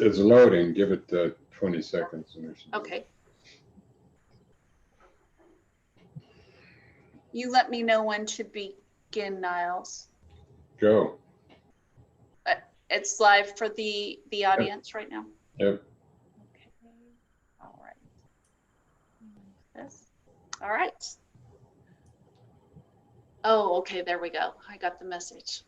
It's loading. Give it 20 seconds. Okay. You let me know when to begin, Niles. Go. It's live for the audience right now. Yep. Okay. All right. This. All right. Oh, okay. There we go. I got the message.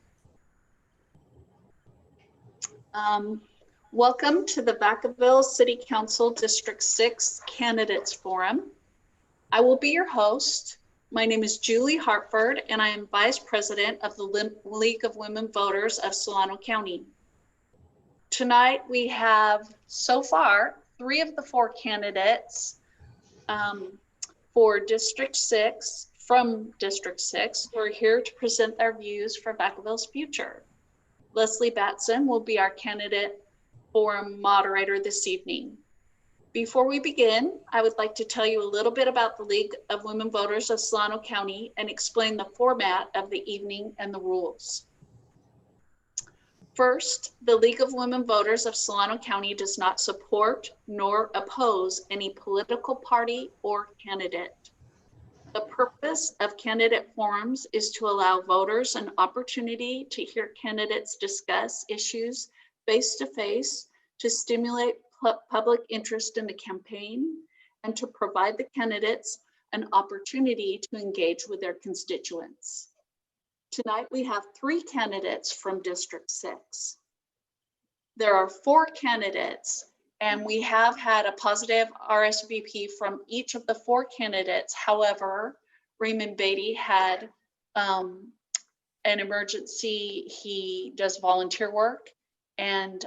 Welcome to the Vacaville City Council District 6 Candidates Forum. I will be your host. My name is Julie Hartford, and I am Vice President of the League of Women Voters of Solano County. Tonight, we have so far 3 of the 4 candidates for District 6, from District 6, who are here to present their views for Vacaville's future. Leslie Batson will be our candidate forum moderator this evening. Before we begin, I would like to tell you a little bit about the League of Women Voters of Solano County and explain the format of the evening and the rules. First, the League of Women Voters of Solano County does not support nor oppose any political party or candidate. The purpose of candidate forums is to allow voters an opportunity to hear candidates discuss issues face-to-face to stimulate public interest in the campaign and to provide the candidates an opportunity to engage with their constituents. Tonight, we have 3 candidates from District 6. There are 4 candidates, and we have had a positive RSVP from each of the 4 candidates. However, Raymond Beatty had an emergency. He does volunteer work, and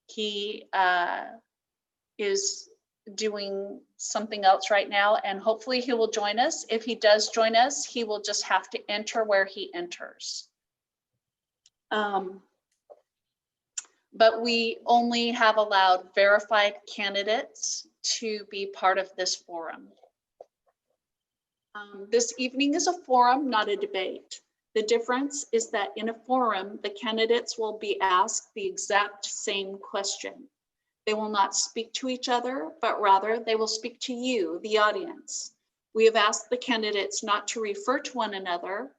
he is doing something else right now, and hopefully he will join us. If he does join us, he will just have to enter where he enters. But we only have allowed verified candidates to be part of this forum. This evening is a forum, not a debate. The difference is that in a forum, the candidates will be asked the exact same question. They will not speak to each other, but rather they will speak to you, the audience. We have asked the candidates not to refer to one another,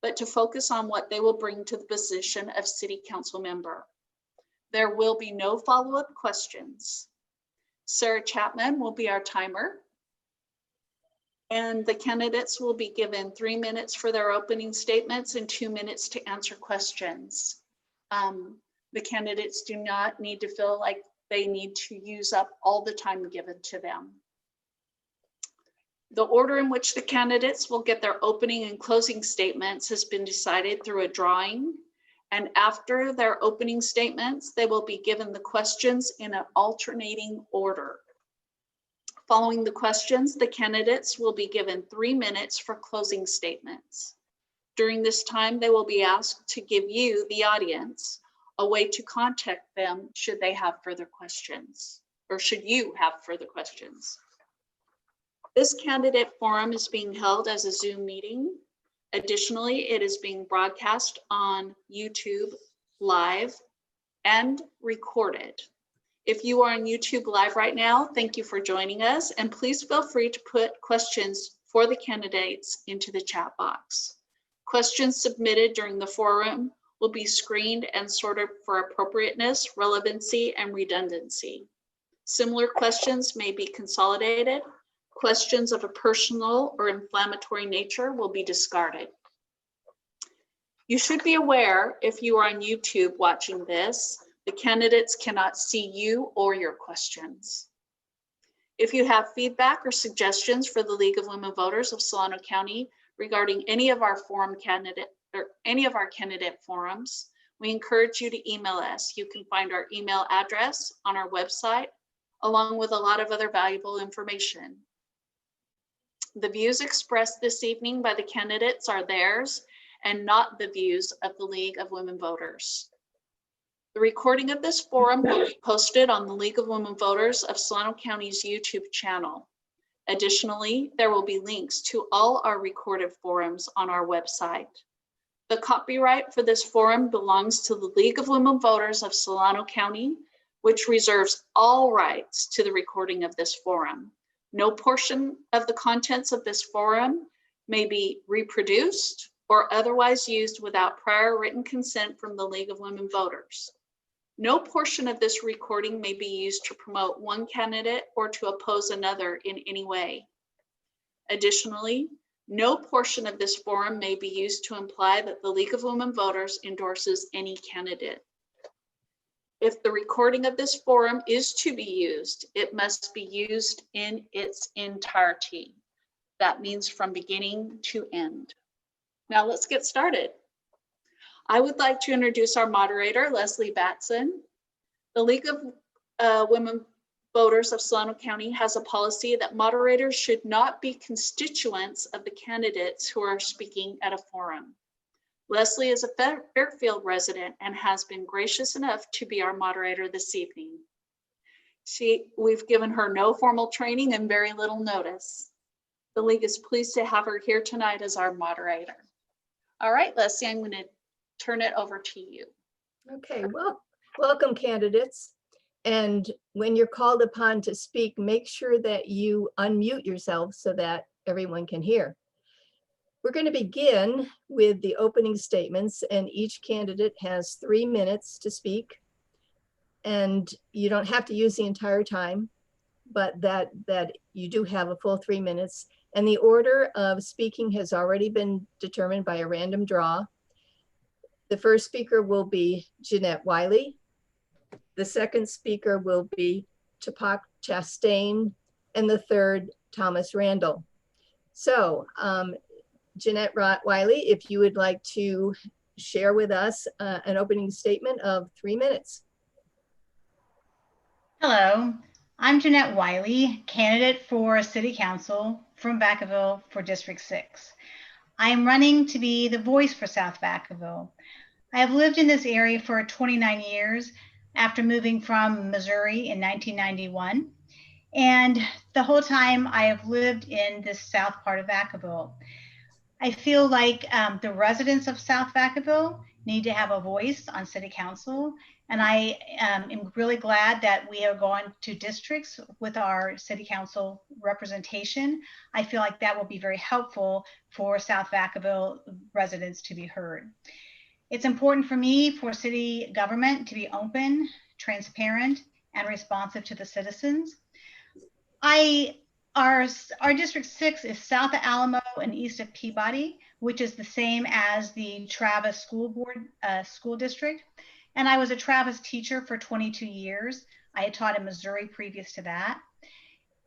but to focus on what they will bring to the position of city council member. There will be no follow-up questions. Sarah Chapman will be our timer. And the candidates will be given 3 minutes for their opening statements and 2 minutes to answer questions. The candidates do not need to feel like they need to use up all the time given to them. The order in which the candidates will get their opening and closing statements has been decided through a drawing. And after their opening statements, they will be given the questions in an alternating order. Following the questions, the candidates will be given 3 minutes for closing statements. During this time, they will be asked to give you, the audience, a way to contact them should they have further questions, or should you have further questions. This candidate forum is being held as a Zoom meeting. Additionally, it is being broadcast on YouTube live and recorded. If you are on YouTube live right now, thank you for joining us, and please feel free to put questions for the candidates into the chat box. Questions submitted during the forum will be screened and sorted for appropriateness, relevancy, and redundancy. Similar questions may be consolidated. Questions of a personal or inflammatory nature will be discarded. You should be aware, if you are on YouTube watching this, the candidates cannot see you or your questions. If you have feedback or suggestions for the League of Women Voters of Solano County regarding any of our candidate forums, we encourage you to email us. You can find our email address on our website, along with a lot of other valuable information. The views expressed this evening by the candidates are theirs and not the views of the League of Women Voters. The recording of this forum will be posted on the League of Women Voters of Solano County's YouTube channel. Additionally, there will be links to all our recorded forums on our website. The copyright for this forum belongs to the League of Women Voters of Solano County, which reserves all rights to the recording of this forum. No portion of the contents of this forum may be reproduced or otherwise used without prior written consent from the League of Women Voters. No portion of this recording may be used to promote one candidate or to oppose another in any way. Additionally, no portion of this forum may be used to imply that the League of Women Voters endorses any candidate. If the recording of this forum is to be used, it must be used in its entirety. That means from beginning to end. Now let's get started. I would like to introduce our moderator, Leslie Batson. The League of Women Voters of Solano County has a policy that moderators should not be constituents of the candidates who are speaking at a forum. Leslie is a Fairfield resident and has been gracious enough to be our moderator this evening. We've given her no formal training and very little notice. The League is pleased to have her here tonight as our moderator. All right, Leslie, I'm going to turn it over to you. Okay, well, welcome candidates. And when you're called upon to speak, make sure that you unmute yourself so that everyone can hear. We're going to begin with the opening statements, and each candidate has 3 minutes to speak. And you don't have to use the entire time, but that you do have a full 3 minutes. And the order of speaking has already been determined by a random draw. The first speaker will be Jeanette Wiley. The second speaker will be Tapak Chastain, and the third, Thomas Randall. So, Jeanette Wiley, if you would like to share with us an opening statement of 3 minutes. Hello, I'm Jeanette Wiley, candidate for City Council from Vacaville for District 6. I am running to be the voice for South Vacaville. I have lived in this area for 29 years after moving from Missouri in 1991. And the whole time I have lived in this south part of Vacaville. I feel like the residents of South Vacaville need to have a voice on City Council. And I am really glad that we are going to districts with our City Council representation. I feel like that will be very helpful for South Vacaville residents to be heard. It's important for me for city government to be open, transparent, and responsive to the citizens. Our District 6 is south of Alamo and east of Peabody, which is the same as the Travis School District. And I was a Travis teacher for 22 years. I had taught in Missouri previous to that.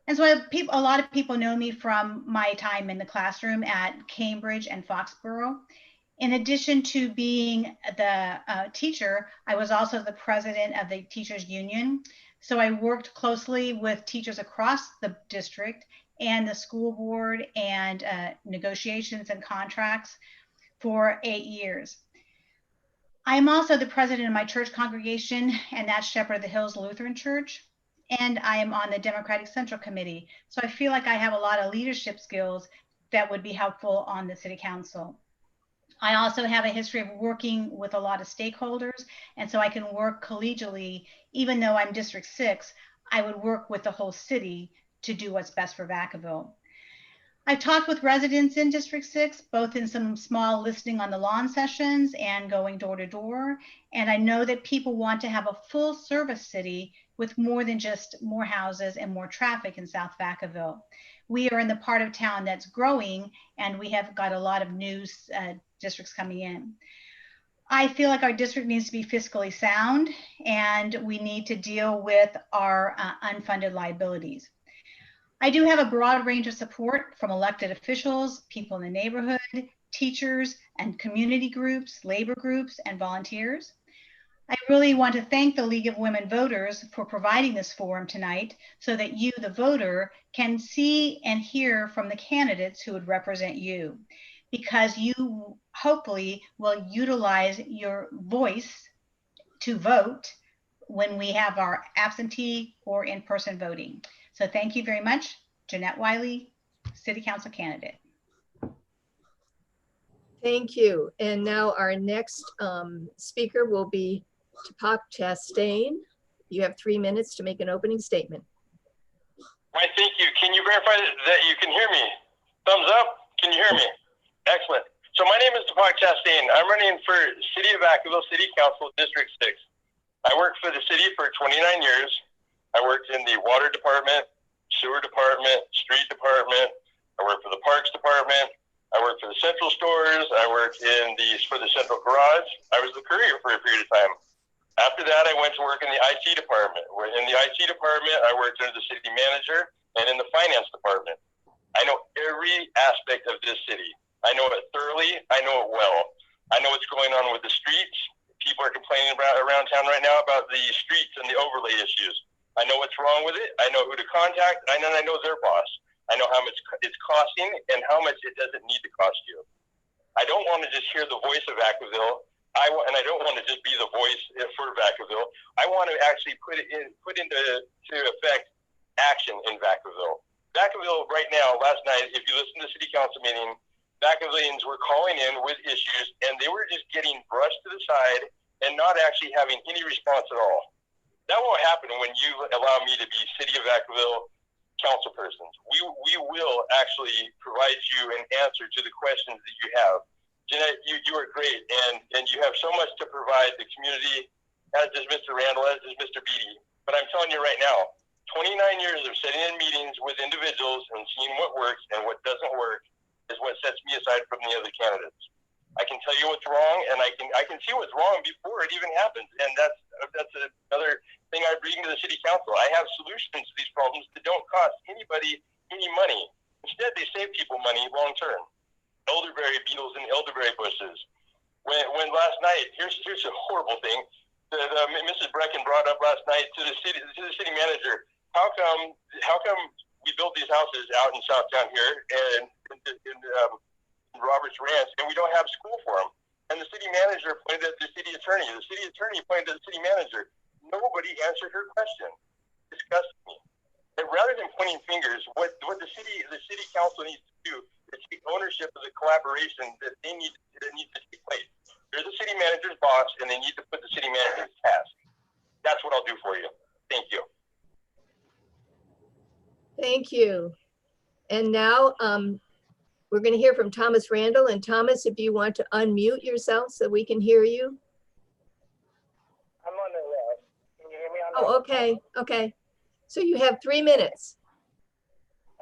And so a lot of people know me from my time in the classroom at Cambridge and Foxborough. In addition to being the teacher, I was also the president of the Teachers Union. So I worked closely with teachers across the district and the school board and negotiations and contracts for 8 years. I'm also the president of my church congregation, and that's Shepherd of the Hills Lutheran Church. And I am on the Democratic Central Committee. So I feel like I have a lot of leadership skills that would be helpful on the City Council. I also have a history of working with a lot of stakeholders, and so I can work collegially. Even though I'm District 6, I would work with the whole city to do what's best for Vacaville. I've talked with residents in District 6, both in some small listening on the lawn sessions and going door to door. And I know that people want to have a full service city with more than just more houses and more traffic in South Vacaville. We are in the part of town that's growing, and we have got a lot of new districts coming in. I feel like our district needs to be fiscally sound, and we need to deal with our unfunded liabilities. I do have a broad range of support from elected officials, people in the neighborhood, teachers and community groups, labor groups, and volunteers. I really want to thank the League of Women Voters for providing this forum tonight so that you, the voter, can see and hear from the candidates who would represent you, because you hopefully will utilize your voice to vote when we have our absentee or in-person voting. So thank you very much. Jeanette Wiley, City Council candidate. Thank you. And now our next speaker will be Tapak Chastain. You have 3 minutes to make an opening statement. Right, thank you. Can you verify that you can hear me? Thumbs up. Can you hear me? Excellent. So my name is Deepak Chastain. I'm running for City of Vacaville City Council District 6. I worked for the city for 29 years. I worked in the water department, sewer department, street department. I worked for the parks department. I worked for the central stores. I worked for the central garage. I was the courier for a period of time. After that, I went to work in the IT department. In the IT department, I worked under the city manager and in the finance department. I know every aspect of this city. I know it thoroughly. I know it well. I know what's going on with the streets. People are complaining around town right now about the streets and the overlay issues. I know what's wrong with it. I know who to contact. I know their boss. I know how much it's costing and how much it doesn't need to cost you. I don't want to just hear the voice of Vacaville. I don't want to just be the voice for Vacaville. I want to actually put into effect action in Vacaville. Vacaville right now, last night, if you listen to the city council meeting, Vacavillians were calling in with issues and they were just getting brushed to the side and not actually having any response at all. That won't happen when you allow me to be City of Vacaville council persons. We will actually provide you an answer to the questions that you have. Jeanette, you are great, and you have so much to provide the community, as does Mr. Randall, as does Mr. Beatty. But I'm telling you right now, 29 years of sitting in meetings with individuals and seeing what works and what doesn't work is what sets me aside from the other candidates. I can tell you what's wrong, and I can see what's wrong before it even happens, and that's another thing I bring to the city council. I have solutions to these problems that don't cost anybody any money. Instead, they save people money long term. Elderberry beetles and elderberry bushes. When last night, here's a horrible thing that Mrs. Brecken brought up last night to the city manager. How come we built these houses out in Southtown here and in Roberts Ranch, and we don't have school for them? And the city manager pointed at the city attorney. The city attorney pointed at the city manager. Nobody answered her question. It disgusted me. And rather than pointing fingers, what the city council needs to do is take ownership of the collaboration that needs to take place. They're the city manager's boss, and they need to put the city manager's task. That's what I'll do for you. Thank you. Thank you. And now we're going to hear from Thomas Randall. And Thomas, if you want to unmute yourself so we can hear you. I'm on the left. Can you hear me on the Oh, okay. Okay. So you have 3 minutes.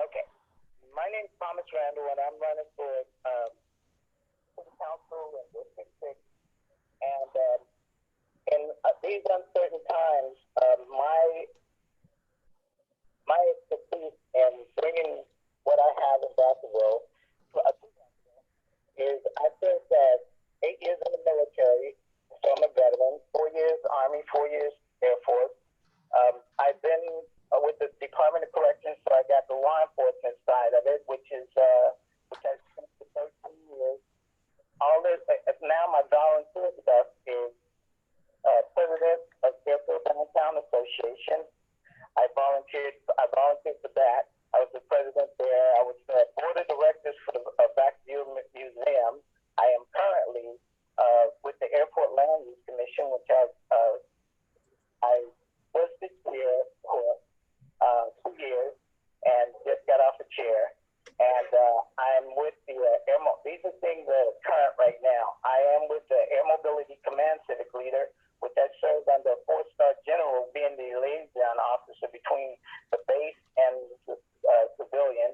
Okay. My name's Thomas Randall, and I'm running for city council in District 6. And in these uncertain times, my expertise in bringing what I have in Vacaville is I served 8 years in the military, so I'm a veteran, 4 years Army, 4 years Air Force. I've been with the Department of Corrections, so I got the law enforcement side of it, which has been for 13 years. All this, now my volunteer stuff is president of Airport Downtown Association. I volunteered for that. I was the president there. I was the board of directors for the Vacaville Museum. I am currently with the Airport Land Use Commission, which I was the chair for 2 years and just got off the chair. And I'm with the Air These are things that are current right now. I am with the Air Mobility Command Civic Leader, which I served under a 4-star general, being the liaison officer between the base and the civilian.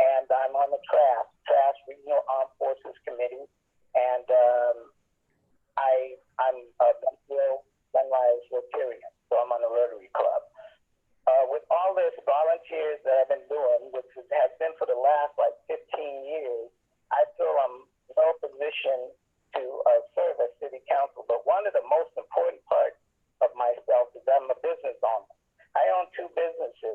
And I'm on the TRAS Regional Armed Forces Committee. And I'm a Sunrise Rotarian, so I'm on the Rotary Club. With all this volunteers that I've been doing, which has been for the last 15 years, I feel I'm well positioned to serve as city council. But one of the most important parts of myself is I'm a business owner. I own 2 businesses.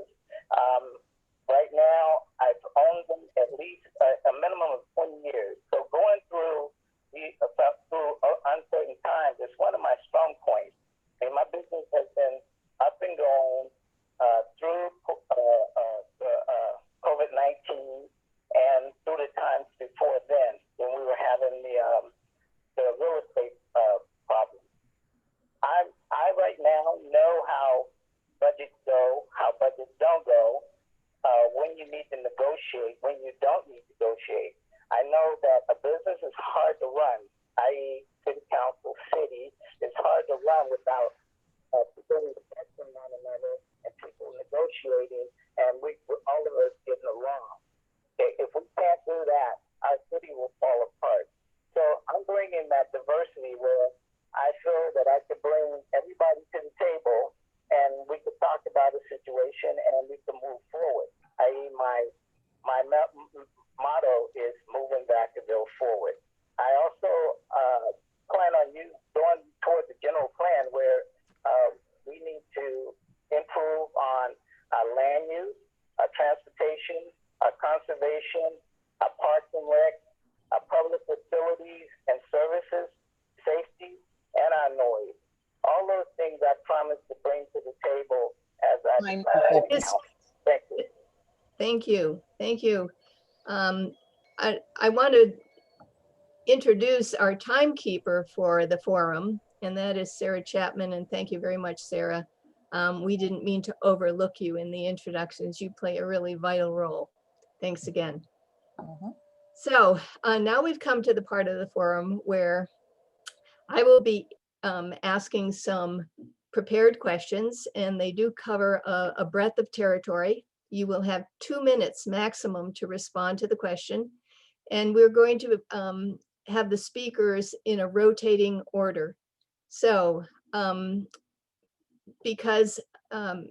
budgets go, how budgets don't go, when you need to negotiate, when you don't need to negotiate. I know that a business is hard to run, i.e. city council, city, it's hard to run without people respecting one another and people negotiating and all of us getting along. Okay, if we can't do that, our city will fall apart. So I'm bringing that diversity where I feel that I could bring everybody to the table and we could talk about a situation and we can move forward. I.e. my motto is moving Vacaville forward. I also plan on you going toward the general plan where we need to improve on our land use, our transportation, our conservation, our parks and rec, our public facilities and services, safety, and our noise. All those things I promise to bring to the table as I Thank you. Thank you. Thank you. I want to introduce our timekeeper for the forum, and that is Sarah Chapman. And thank you very much, Sarah. We didn't mean to overlook you in the introductions. You play a really vital role. Thanks again. So now we've come to the part of the forum where I will be asking some prepared questions, and they do cover a breadth of territory. You will have 2 minutes maximum to respond to the question, and we're going to have the speakers in a rotating order. So because Tapak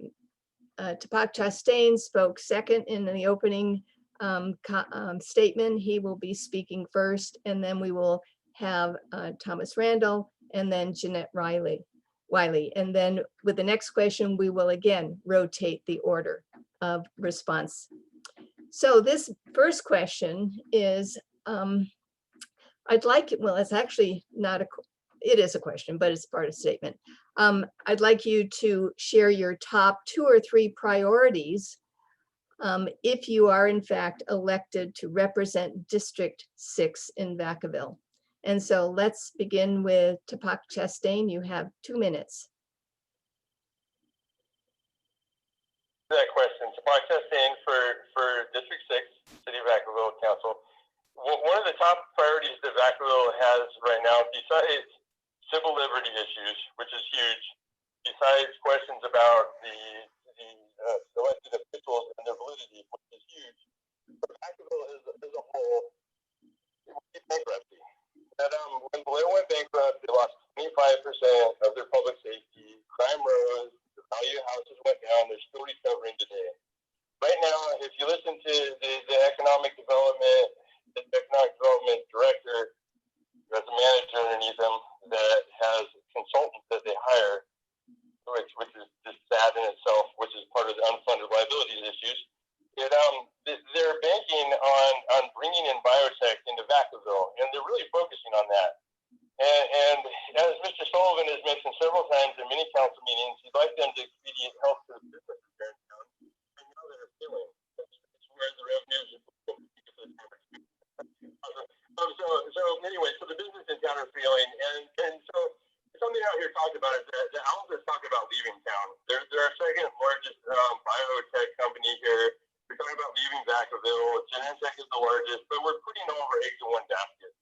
Chastain spoke second in the opening statement, he will be speaking first, and then we will have Thomas Randall and then Jeanette Wiley. And then with the next question, we will again rotate the order of response. So this first question is, I'd like, well, it's actually not it is a question, but it's part of the statement. I'd like you to share your top 2 or 3 priorities if you are in fact elected to represent District 6 in Vacaville. And so let's begin with Tapak Chastain. You have 2 minutes. That question, Tapak Chastain for District 6, City of Vacaville Council. One of the top priorities that Vacaville has right now, besides civil liberty issues, which is huge, besides questions about the elected officials and their validity, which is huge, for Vacaville as a whole, it would be bankruptcy. That when Vallejo went bankrupt, they lost 25% of their public safety, crime rose, the value of houses went down, they're still recovering today. Right now, if you listen to the economic development director, there's a manager underneath them that has consultants that they hire, which is just sad in itself, which is part of the unfunded liabilities issues. They're banking on bringing in biotech into Vacaville, and they're really focusing on that. And as Mr. Sullivan has mentioned several times in many council meetings, he'd like them to expedite help to the businesses there in town. And now they're failing. It's where the revenues are. So anyway, so the business in town are failing, and so something out here talked about is that the Owls is talking about leaving town. They're our second largest biotech company here. We're talking about leaving Vacaville. Genentech is the largest, but we're putting all of our eggs in one basket.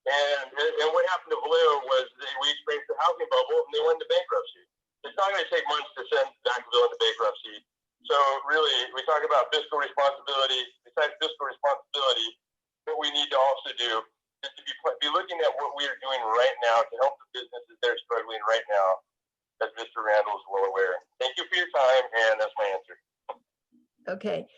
And what happened to Vallejo was we experienced the housing bubble and they went into bankruptcy. It's not going to take months to send Vacaville into bankruptcy. So really, we talk about fiscal responsibility. Besides fiscal responsibility, what we need to also do is to be looking at what we are doing right now to help the businesses that are struggling right now, as Mr. Randall is well aware. Thank you for your time, and that's my answer. Okay.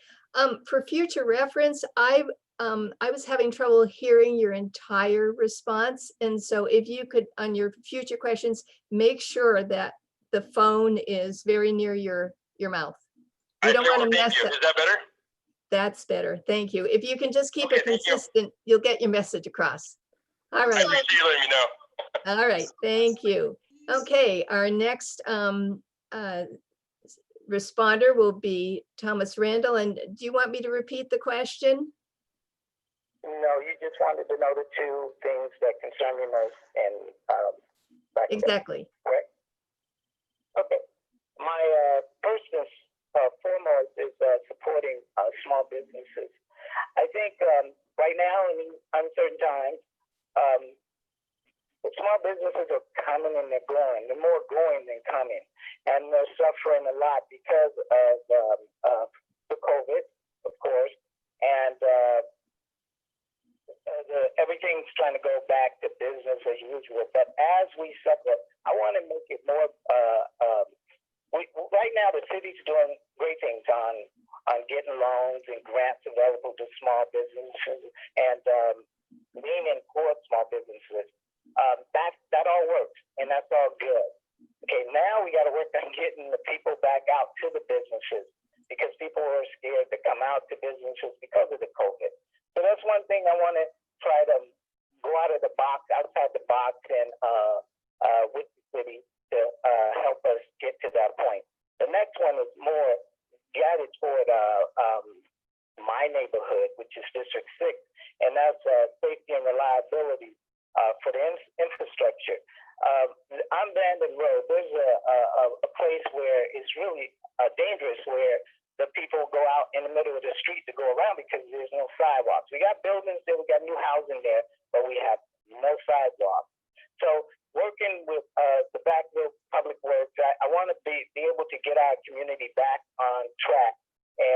For future reference, I was having trouble hearing your entire response. And so if you could, on your future questions, make sure that the phone is very near your mouth. You don't want to mess up. Is that better? That's better. Thank you. If you can just keep Okay, it consistent, you'll get your message across. All right. I appreciate you letting me know. All right. Thank you. Okay. Our next responder will be Thomas Randall. And do you want me to repeat the question? No, you just wanted to know the 2 things that concern you most and Exactly. Correct? Okay. My first and suffering a lot because of the COVID, of course, and everything's trying to go back to business as usual. But as we suffer, I want to make it more. Right now, the city's doing great things on getting loans and grants available to small businesses and being in court small businesses. That all works, and that's all good. Okay, now we got to work on getting the people back out to the businesses because people are scared to come out to businesses because of the COVID. So that's one thing I want to try to go out of the box, outside the box, and with the city to help us get to that point. The next one is more guided toward my neighborhood, which is District 6, and that's safety and reliability for the infrastructure. On Brandon Road, there's a place where it's really dangerous, where the people go out in the middle of the street to go around because there's no sidewalks. We got buildings there, we got new housing there, but we have no sidewalks. So working with the Vacaville Public Works, I want to be able to get our community back on track,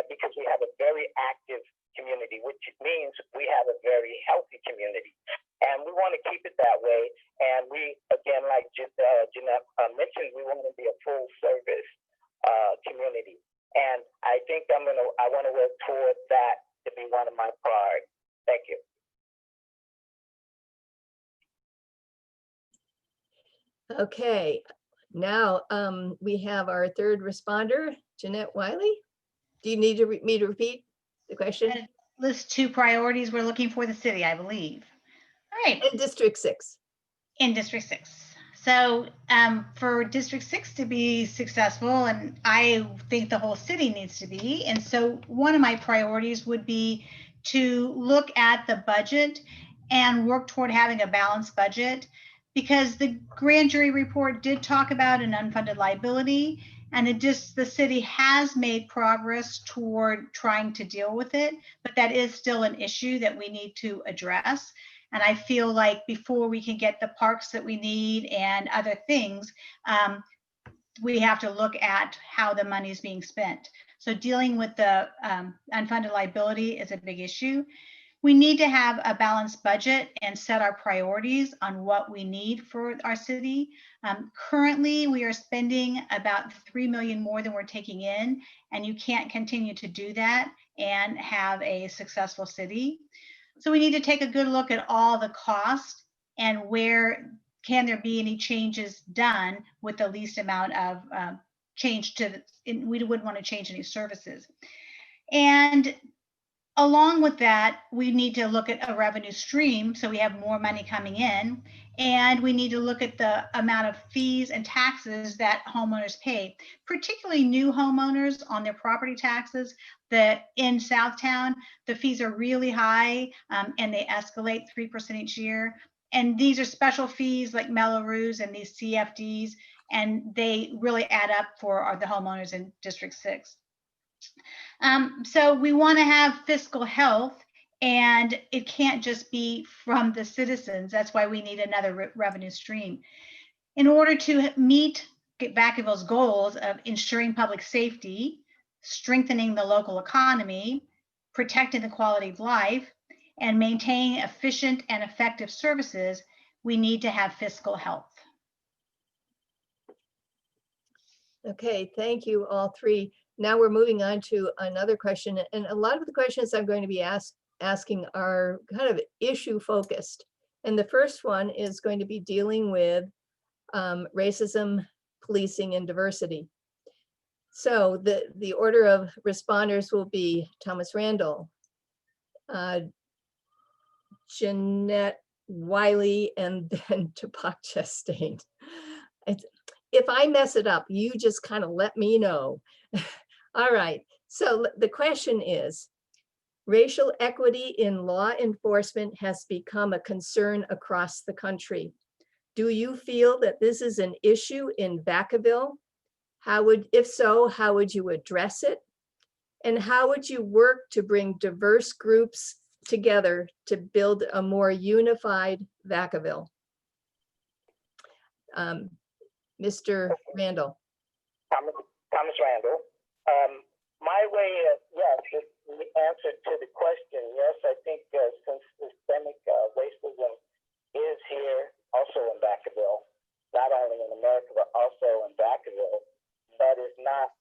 because we have a very active community, which means we have a very healthy community. And we want to keep it that way. And we, again, like Jeanette mentioned, we want to be a full service community. And I think I want to work toward that to be one of my priorities. Thank you. Okay, now we have our third responder, Jeanette Wiley. Do you need me to repeat the question? List 2 priorities we're looking for the city, I believe. All right. In District 6. In District 6. So for District 6 to be successful, and I think the whole city needs to be, and so one of my priorities would be to look at the budget and work toward having a balanced budget, because the grand jury report did talk about an unfunded liability, and the city has made progress toward trying to deal with it, but that is still an issue that we need to address. And I feel like before we can get the parks that we need and other things, we have to look at how the money is being spent. So dealing with the unfunded liability is a big issue. We need to have a balanced budget and set our priorities on what we need for our city. Currently, we are spending about $3 million more than we're taking in, and you can't continue to do that and have a successful city. So we need to take a good look at all the costs and where can there be any changes done with the least amount of change we wouldn't want to change any services. And along with that, we need to look at a revenue stream so we have more money coming in, and we need to look at the amount of fees and taxes that homeowners pay, particularly new homeowners on their property taxes. In Southtown, the fees are really high, and they escalate 3% each year. And these are special fees like Melrose and these CFDs, and they really add up for the homeowners in District 6. So we want to have fiscal health, and it can't just be from the citizens. That's why we need another revenue stream. In order to meet Vacaville's goals of ensuring public safety, strengthening the local economy, protecting the quality of life, and maintaining efficient and effective services, we need to have fiscal health. Okay, thank you all three. Now we're moving on to another question, and a lot of the questions I'm going to be asking are kind of issue focused. And the first one is going to be dealing with racism, policing, and diversity. So the order of responders will be Thomas Randall, Jeanette Wiley, and then Tupac Chastain. If I mess it up, you just kind of let me know. All right, so the question is, racial equity in law enforcement has become a concern across the country. Do you feel that this is an issue in Vacaville? If so, how would you address it? And how would you work to bring diverse groups together to build a more unified Vacaville? Mr. Randall. Thomas Randall. My way, yes, the answer to the question, yes, I think since systemic racism is here, also in Vacaville, not only in America, but also in Vacaville, that is not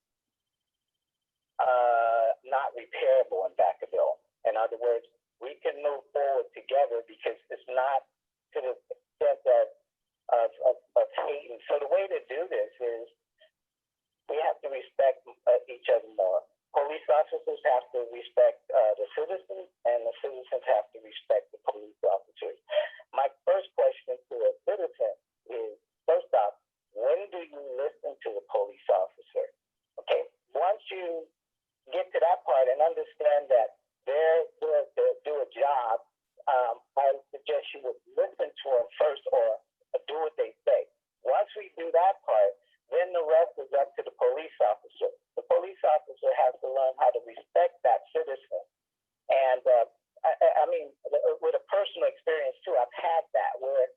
repairable in Vacaville. In other words, we can move forward together because it's not to the extent of hating. So the way to do this is we have to respect each other more. Police officers have to respect the citizens, and the citizens have to respect the police officers. My first question to a citizen is, first off, when do you listen to the police officer? Okay, once you get to that part and understand that they're there to do a job, I suggest you would listen to them first or do what they say. Once we do that part, then the rest is up to the police officer. The police officer has to learn how to respect that citizen. And I mean, with a personal experience too, I've had that where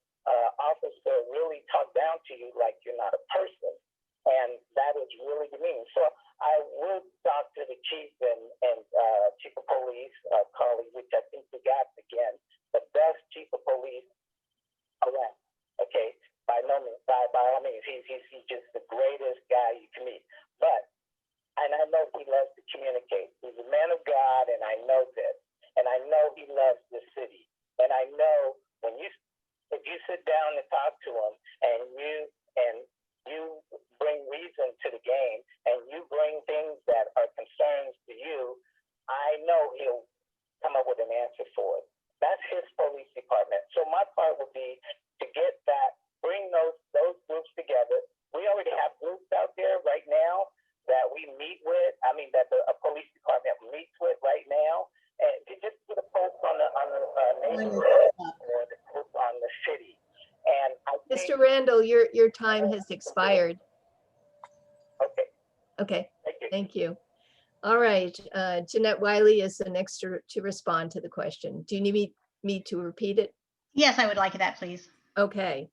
officer really talk down to you like you're not a person. And that is really demeaning. So I would talk to the chief and chief of police, Carly, which I think we got again, the best chief of police around. Okay, by all means, he's just the greatest guy you can meet. But, and I know he loves to communicate. He's a man of God, and I know this. And I know he loves the city. And I know if you sit down and talk to him, and you bring reason to the game, and you bring things that are concerns to you, I know he'll come up with an answer for it. That's his police department. So my part would be to get that, bring those groups together. We already have groups out there right now that we meet with. I mean, that a police department meets with right now, and to just put a post on the neighborhood or the post on the city. And I think, Mr. Randall, your time has expired. okay, Okay, thank you. thank you. All right, Jeanette Wiley is the next to respond to the question. Do you need me to repeat it? Yes, I would like that, please. Okay.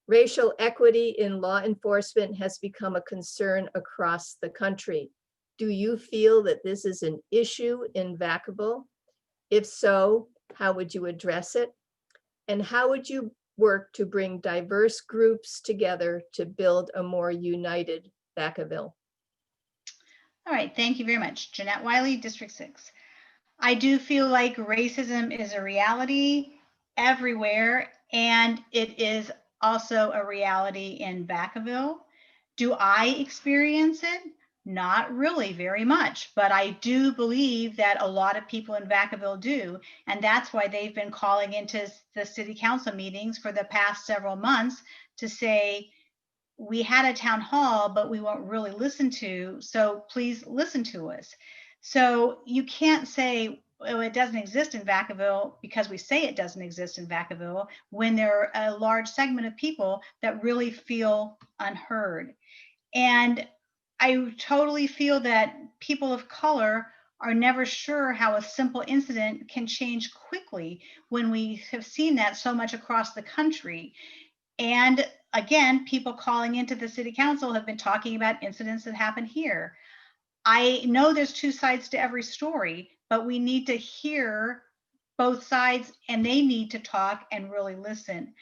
Racial equity in law enforcement has become a concern across the country. Do you feel that this is an issue in Vacaville? If so, how would you address it? And how would you work to bring diverse groups together to build a more united Vacaville? All right, thank you very much. Jeanette Wiley, District 6. I do feel like racism is a reality everywhere, and it is also a reality in Vacaville. Do I experience it? Not really very much, but I do believe that a lot of people in Vacaville do, and that's why they've been calling into the city council meetings for the past several months to say, we had a town hall, but we weren't really listened to, so please listen to us. So you can't say, oh, it doesn't exist in Vacaville because we say it doesn't exist in Vacaville when there are a large segment of people that really feel unheard. And I totally feel that people of color are never sure how a simple incident can change quickly when we have seen that so much across the country. And again, people calling into the city council have been talking about incidents that happen here. I know there's two sides to every story, but we need to hear both sides and they need to talk and really listen.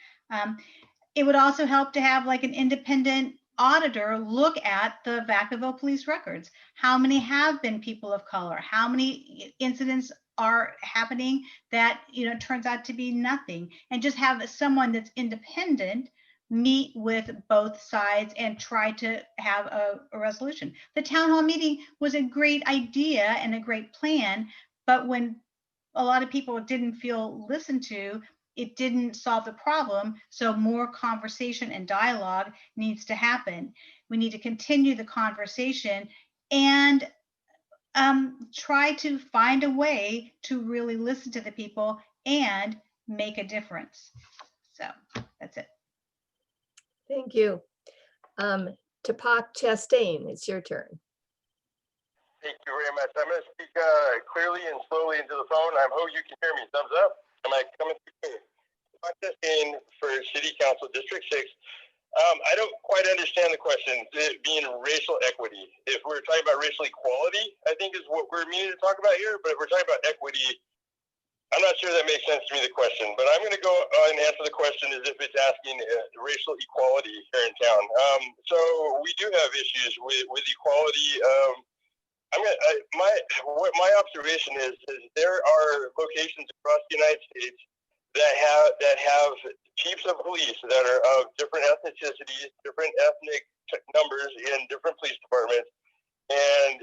It would also help to have like an independent auditor look at the Vacaville police records. How many have been people of color? How many incidents are happening that, you know, turns out to be nothing? And just have someone that's independent meet with both sides and try to have a resolution. The town hall meeting was a great idea and a great plan, but when a lot of people didn't feel listened to, it didn't solve the problem. So more conversation and dialogue needs to happen. We need to continue the conversation and try to find a way to really listen to the people and make a difference. So that's it. Thank you. Tapak Chastain, it's your turn. Thank you very much. I'm going to speak clearly and slowly into the phone. I hope you can hear me. Thumbs up. Am I coming through clear? I'm just in for City Council District 6. I don't quite understand the question, it being racial equity. If we're talking about racial equality, I think is what we're meaning to talk about here, but if we're talking about equity, I'm not sure that makes sense to me, the question, but I'm going to go and answer the question as if it's asking racial equality here in town. So we do have issues with equality. My observation is there are locations across the United States that have chiefs of police that are of different ethnicities, different ethnic numbers in different police departments. And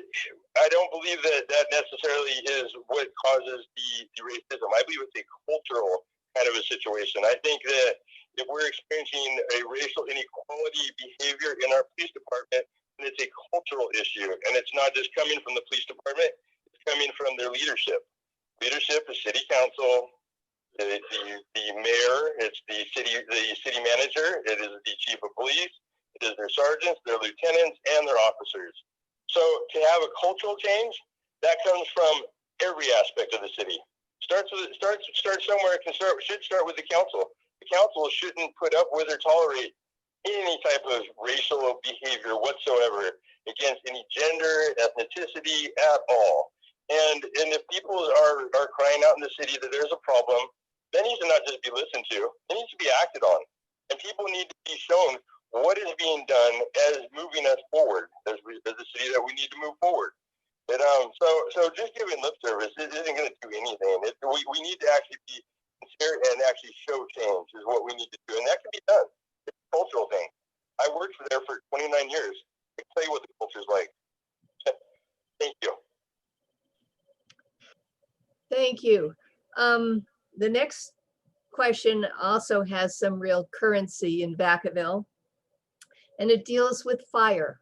I don't believe that necessarily is what causes the racism. I believe it's a cultural kind of a situation. I think that if we're experiencing a racial inequality behavior in our police department, then it's a cultural issue. And it's not just coming from the police department, it's coming from their leadership. Leadership is city council, the mayor, it's the city manager, it is the chief of police, it is their sergeants, their lieutenants, and their officers. So to have a cultural change, that comes from every aspect of the city. Starts somewhere. Should start with the council. The council shouldn't put up with or tolerate any type of racial behavior whatsoever against any gender, ethnicity at all. And if people are crying out in the city that there's a problem, that needs to not just be listened to. It needs to be acted on. And people need to be shown what is being done as moving us forward as a city that we need to move forward. And so just giving lip service isn't going to do anything. We need to actually be sincere and actually show change is what we need to do. And that can be done. It's a cultural thing. I worked there for 29 years. I can tell you what the culture is like. Thank you. Thank you. The next question also has some real currency in Vacaville, and it deals with fire.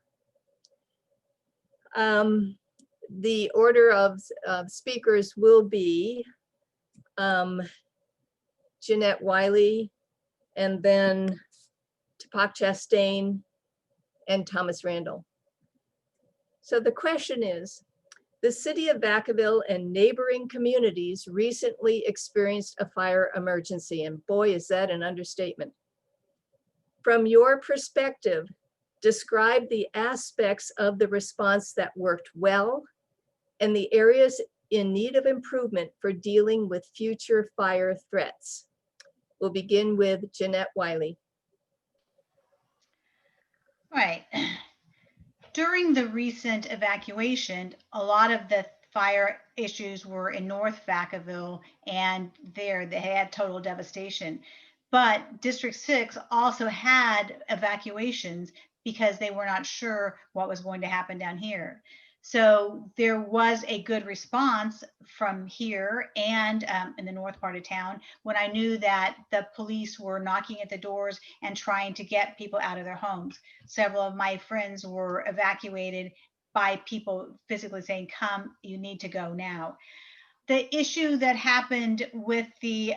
The order of speakers will be Jeanette Wiley, and then Tupac Chastain, and Thomas Randall. So the question is, the city of Vacaville and neighboring communities recently experienced a fire emergency, and boy, is that an understatement. From your perspective, describe the aspects of the response that worked well and the areas in need of improvement for dealing with future fire threats. We'll begin with Jeanette Wiley. All right. During the recent evacuation, a lot of the fire issues were in North Vacaville, and they had total devastation. But District 6 also had evacuations because they were not sure what was going to happen down here. So there was a good response from here and in the north part of town when I knew that the police were knocking at the doors and trying to get people out of their homes. Several of my friends were evacuated by people physically saying, come, you need to go now. The issue that happened with the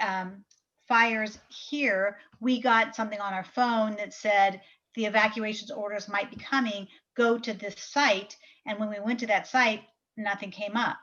fires here, we got something on our phone that said the evacuations orders might be coming, go to this site. And when we went to that site, nothing came up.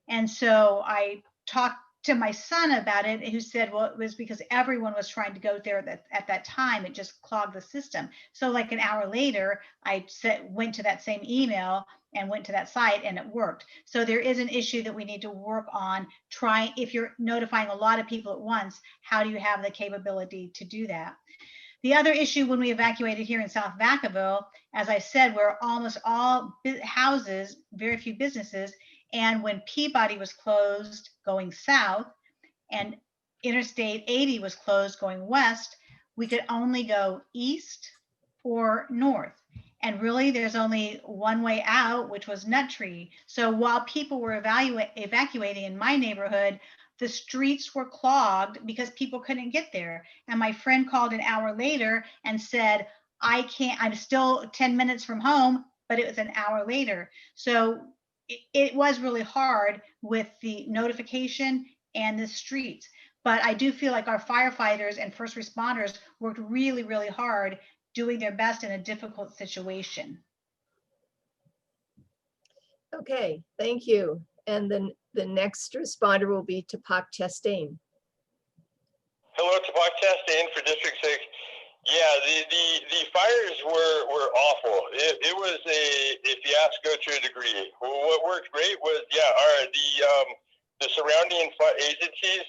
And so I talked to my son about it, who said, well, it was because everyone was trying to go there at that time. It just clogged the system. So like an hour later, I went to that same email and went to that site and it worked. So there is an issue that we need to work on trying. If you're notifying a lot of people at once, how do you have the capability to do that? The other issue when we evacuated here in South Vacaville, as I said, we're almost all houses, very few businesses. And when Peabody was closed going south and Interstate 80 was closed going west, we could only go east or north. And really there's only one way out, which was Nut Tree. So while people were evacuating in my neighborhood, the streets were clogged because people couldn't get there. And my friend called an hour later and said, I'm still 10 minutes from home, but it was an hour later. So it was really hard with the notification and the streets. But I do feel like our firefighters and first responders worked really, really hard doing their best in a difficult situation. Okay, thank you. And then the next responder will be Tupac Chastain. Hello, Tupac Chastain for District 6. Yeah, the fires were awful. It was a fiasco to a degree. What worked great was the surrounding agencies,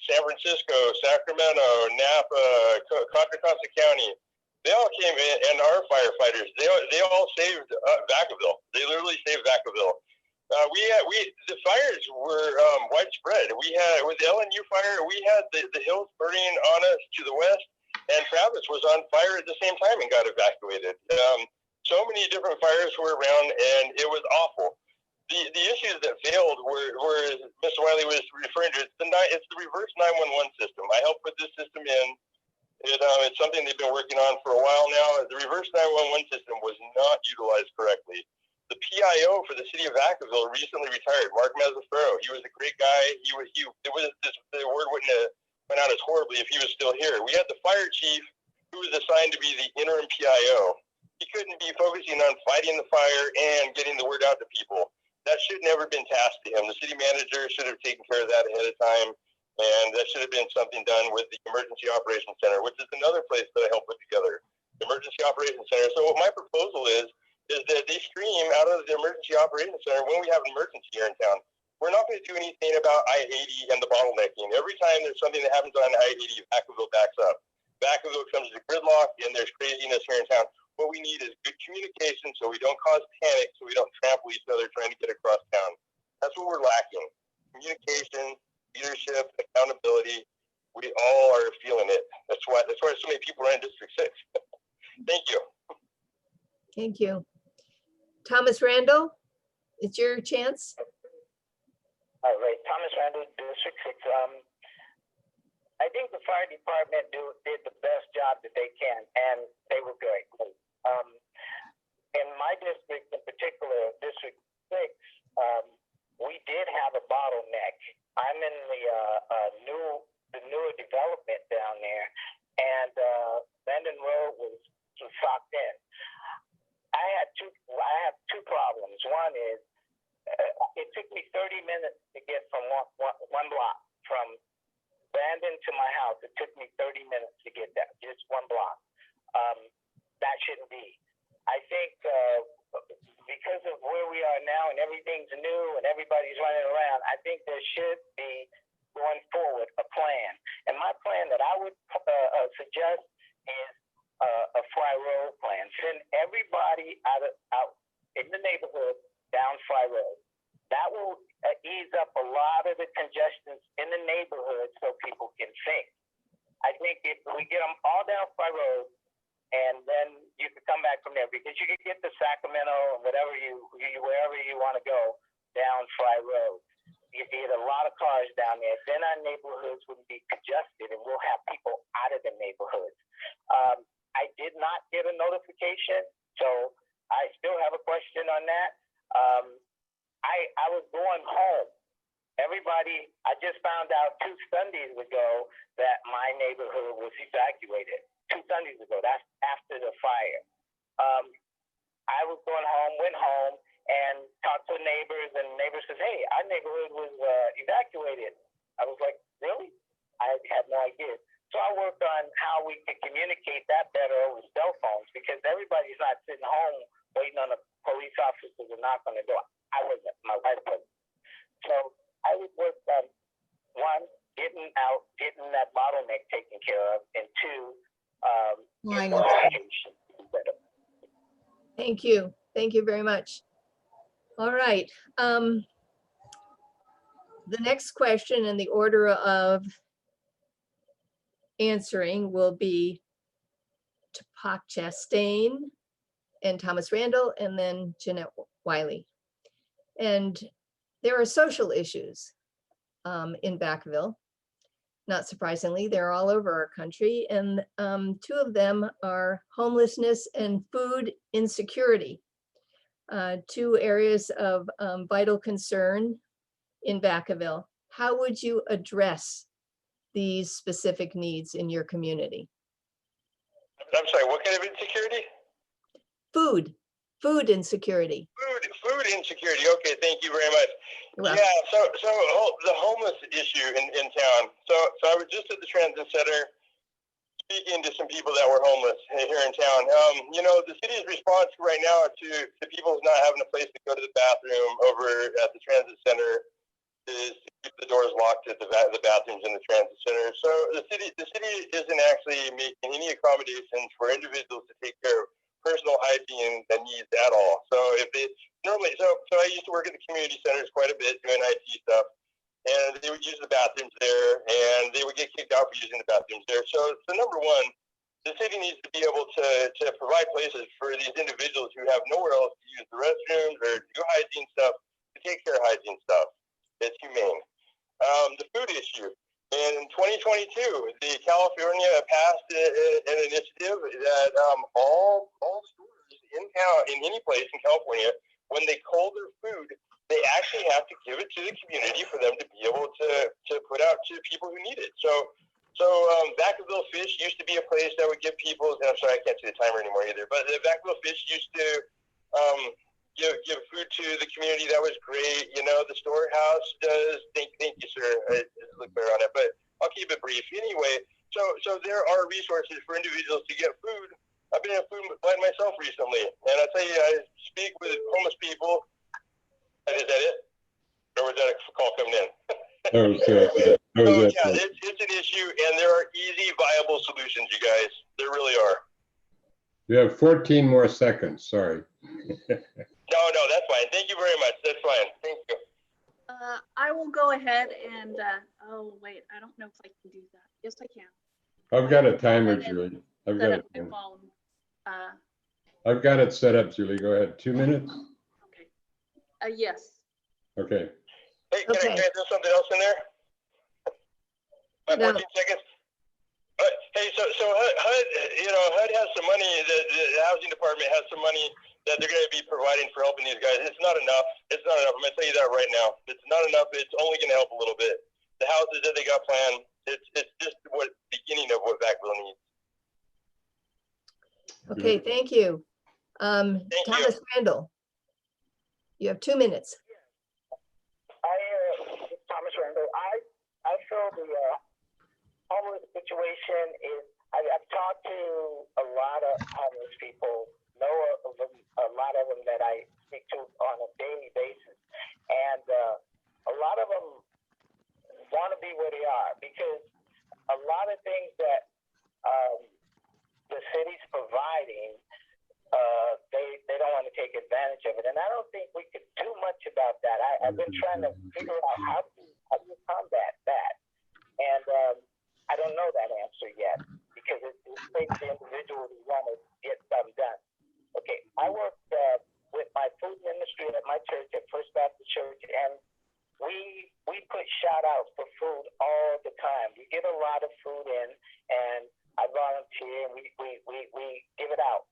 San Francisco, Sacramento, Napa, Contra Costa County. They all came in, and our firefighters. They all saved Vacaville. They literally saved Vacaville. The fires were widespread. We had with the LNU fire, we had the hills burning on us to the west. And Travis was on fire at the same time and got evacuated. So many different fires were around, and it was awful. The issues that failed were Mr. Wiley was referring to. It's the reverse 911 system. I helped put this system in. It's something they've been working on for a while now. The reverse 911 system was not utilized correctly. The PIO for the City of Vacaville recently retired, Mark Mazzaferro. He was a great guy. The word wouldn't have went out as horribly if he was still here. We had the fire chief who was assigned to be the interim PIO. He couldn't be focusing on fighting the fire and getting the word out to people. That should never been tasked to him. The city manager should have taken care of that ahead of time, and that should have been something done with the Emergency Operations Center, which is another place that I helped put together, the Emergency Operations Center. So what my proposal is that they stream out of the Emergency Operations Center when we have an emergency here in town. We're not going to do anything about I-80 and the bottlenecking. Every time there's something that happens on I-80, Vacaville backs up. Vacaville comes to gridlock, and there's craziness here in town. What we need is good communication so we don't cause panic, so we don't trample each other trying to get across town. That's what we're lacking. Communication, leadership, accountability. We all are feeling it. That's why so many people are in District 6. Thank you. Thank you. Thomas Randall, it's your chance. All right, Thomas Randall, District 6. I think the fire department did the best job that they can, and they were great. In my district, in particular, District 6, we did have a bottleneck. I'm in the newer development down there, and Landon Road was socked in. I have two problems. One is it took me 30 minutes to get from one block from Landon to my house. It took me 30 minutes to get that, just one block. That shouldn't be. I think because of where we are now and everything's new and everybody's running around, I think there should be, going forward, a plan. And my plan that I would suggest is a Fry Road plan. Send everybody out in the neighborhood down Fry Road. That will ease up a lot of the congestion in the neighborhood so people can think. I think if we get them all down Fry Road, and then you can come back from there, because you can get to Sacramento and wherever you want to go down Fry Road. You get a lot of cars down there. Then our neighborhoods wouldn't be congested, and we'll have people out of the neighborhoods. I did not get a notification, so I still have a question on that. I was going home. Everybody, I just found out 2 Sundays ago that my neighborhood was evacuated. 2 Sundays ago. That's after the fire. I was going home, went home, and talked to neighbors, and neighbors said, "Hey, our neighborhood was evacuated." I was like, "Really?" I had no idea. So I worked on how we could communicate that better over cell phones, because everybody's not sitting home waiting on a police officer to knock on the door. I wasn't. My wife wasn't. So I would work on, 1, getting that bottleneck taken care of, and 2, communication better. Thank you. Thank you very much. All right. The next question in the order of answering will be Tupac Chastain and Thomas Randall, and then Jeanette Wiley. And there are social issues in Vacaville. Not surprisingly, they're all over our country, and 2 of them are homelessness and food insecurity, 2 areas of vital concern in Vacaville. How would you address these specific needs in your community? I'm sorry, what kind of insecurity? Food insecurity. Food insecurity. Okay, thank you very much. Well, Yeah, so the homeless issue in town. So I was just at the transit center speaking to some people that were homeless here in town. You know, the city's response right now to people not having a place to go to the bathroom over at the transit center is to keep the doors locked at the bathrooms in the transit center. So the city isn't actually making any accommodations for individuals to take care of personal hygiene needs at all. So if they normally, so I used to work at the community centers quite a bit doing IT stuff, and they would use the bathrooms there, and they would get kicked out for using the bathrooms there. So number one, the city needs to be able to provide places for these individuals who have nowhere else to use the restrooms or do hygiene stuff, to take care of hygiene stuff. It's humane. The food issue. In 2022, the California passed an initiative that all stores in town, in any place in California, when they cull their food, they actually have to give it to the community for them to be able to put out to people who need it. So Vacaville Fish used to be a place that would give people, and I'm sorry, I can't see the timer anymore either, but the Vacaville Fish used to give food to the community. That was great. You know, the storehouse does. Thank you, sir. I look better on it, but I'll keep it brief. Anyway, so there are resources for individuals to get food. I've been in a food blind myself recently, and I tell you, I speak with homeless people. Is that it? Or was that a call coming in? That was it. Yeah, it's an issue, and there are easy, viable solutions, you guys. There really are. You have 14 more seconds, sorry. No, that's fine. Thank you very much. That's fine. Thank you. I will go ahead and, oh, wait, I don't know if I can do that. Yes, I can. I've got a timer, Julie. I've Set got up my phone. I've got it set up, Julie. Go ahead. 2 minutes? Okay. Yes. Okay. Hey, can I throw something else in there? My 14 seconds? Hey, so HUD, you know, HUD has some money, the housing department has some money that they're going to be providing for helping these guys. It's not enough. It's not enough. I'm going to tell you that right now. It's not enough. It's only going to help a little bit. The houses that they got planned, it's just what beginning of what Vacaville needs. Okay, thank you. Thomas Randall, you have 2 minutes. Thomas Randall. I feel the homeless situation is, I've talked to a lot of homeless people, know of them, a lot of them that I speak to on a daily basis. And a lot of them want to be where they are, because a lot of things that the city's providing, they don't want to take advantage of it. And I don't think we could do much about that. I've been trying to figure out how do you combat that? And I don't know that answer yet, because it takes the individual who want to get something done. Okay, I work with my food ministry at my church, at First Baptist Church, and we put shout outs for food all the time. We get a lot of food in, and I volunteer, and we give it out.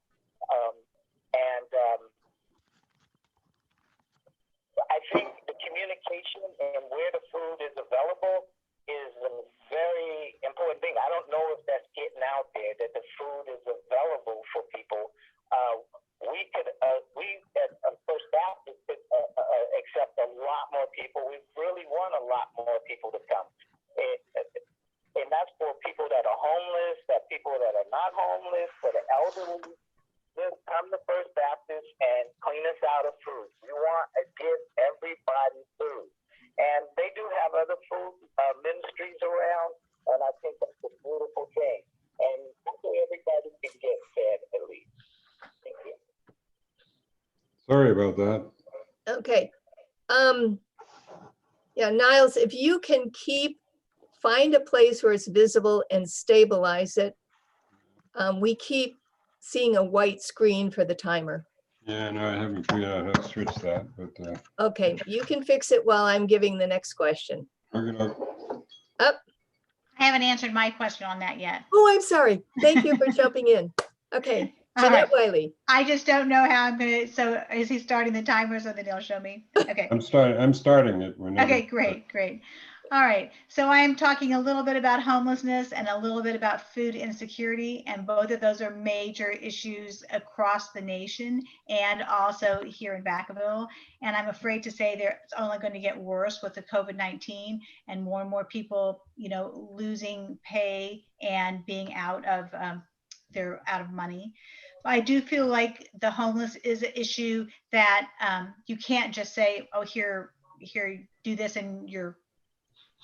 I think the communication and where the food is available is a very important thing. I don't know if that's getting out there, that the food is available for people. We at First Baptist could accept a lot more people. We really want a lot more people to come. And that's for people that are homeless, that people that are not homeless, for the elderly. Just come to First Baptist and clean us out of food. We want to give everybody food. And they do have other food ministries around, and I think that's a beautiful thing. And hopefully everybody can get fed at least. Thank you. Sorry about that. Okay. Yeah, Niles, if you can find a place where it's visible and stabilize it. We keep seeing a white screen for the timer. Yeah, no, I haven't figured out how to switch that, but Okay, you can fix it while I'm giving the next question. we're gonna. Up. I haven't answered my question on that yet. Oh, I'm sorry. Thank you for jumping in. Okay, All Jeanette right. Wiley. I just don't know how I'm gonna, so is he starting the timer so that he'll show me? Okay. I'm starting it. We're not. Okay, great. All right, so I am talking a little bit about homelessness and a little bit about food insecurity, and both of those are major issues across the nation and also here in Vacaville. And I'm afraid to say they're only going to get worse with the COVID-19 and more people, you know, losing pay and being out of they're out of money. I do feel like the homeless is an issue that you can't just say, oh, here, do this and you're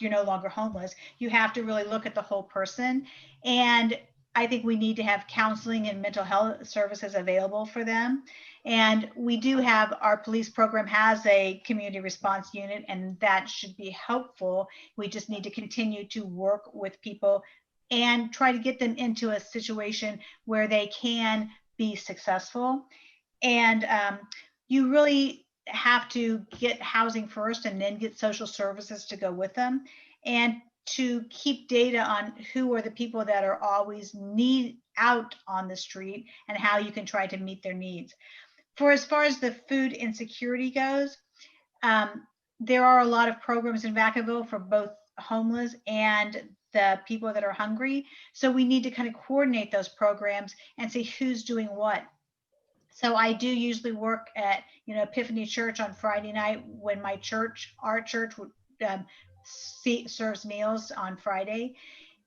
no longer homeless. You have to really look at the whole person. And I think we need to have counseling and mental health services available for them. And we do have, our police program has a community response unit, and that should be helpful. We just need to continue to work with people and try to get them into a situation where they can be successful. And you really have to get housing first and then get social services to go with them, and to keep data on who are the people that are always out on the street and how you can try to meet their needs. For as far as the food insecurity goes, there are a lot of programs in Vacaville for both homeless and the people that are hungry. So we need to kind of coordinate those programs and see who's doing what. So I do usually work at, you know, Epiphany Church on Friday night when my church, our church, serves meals on Friday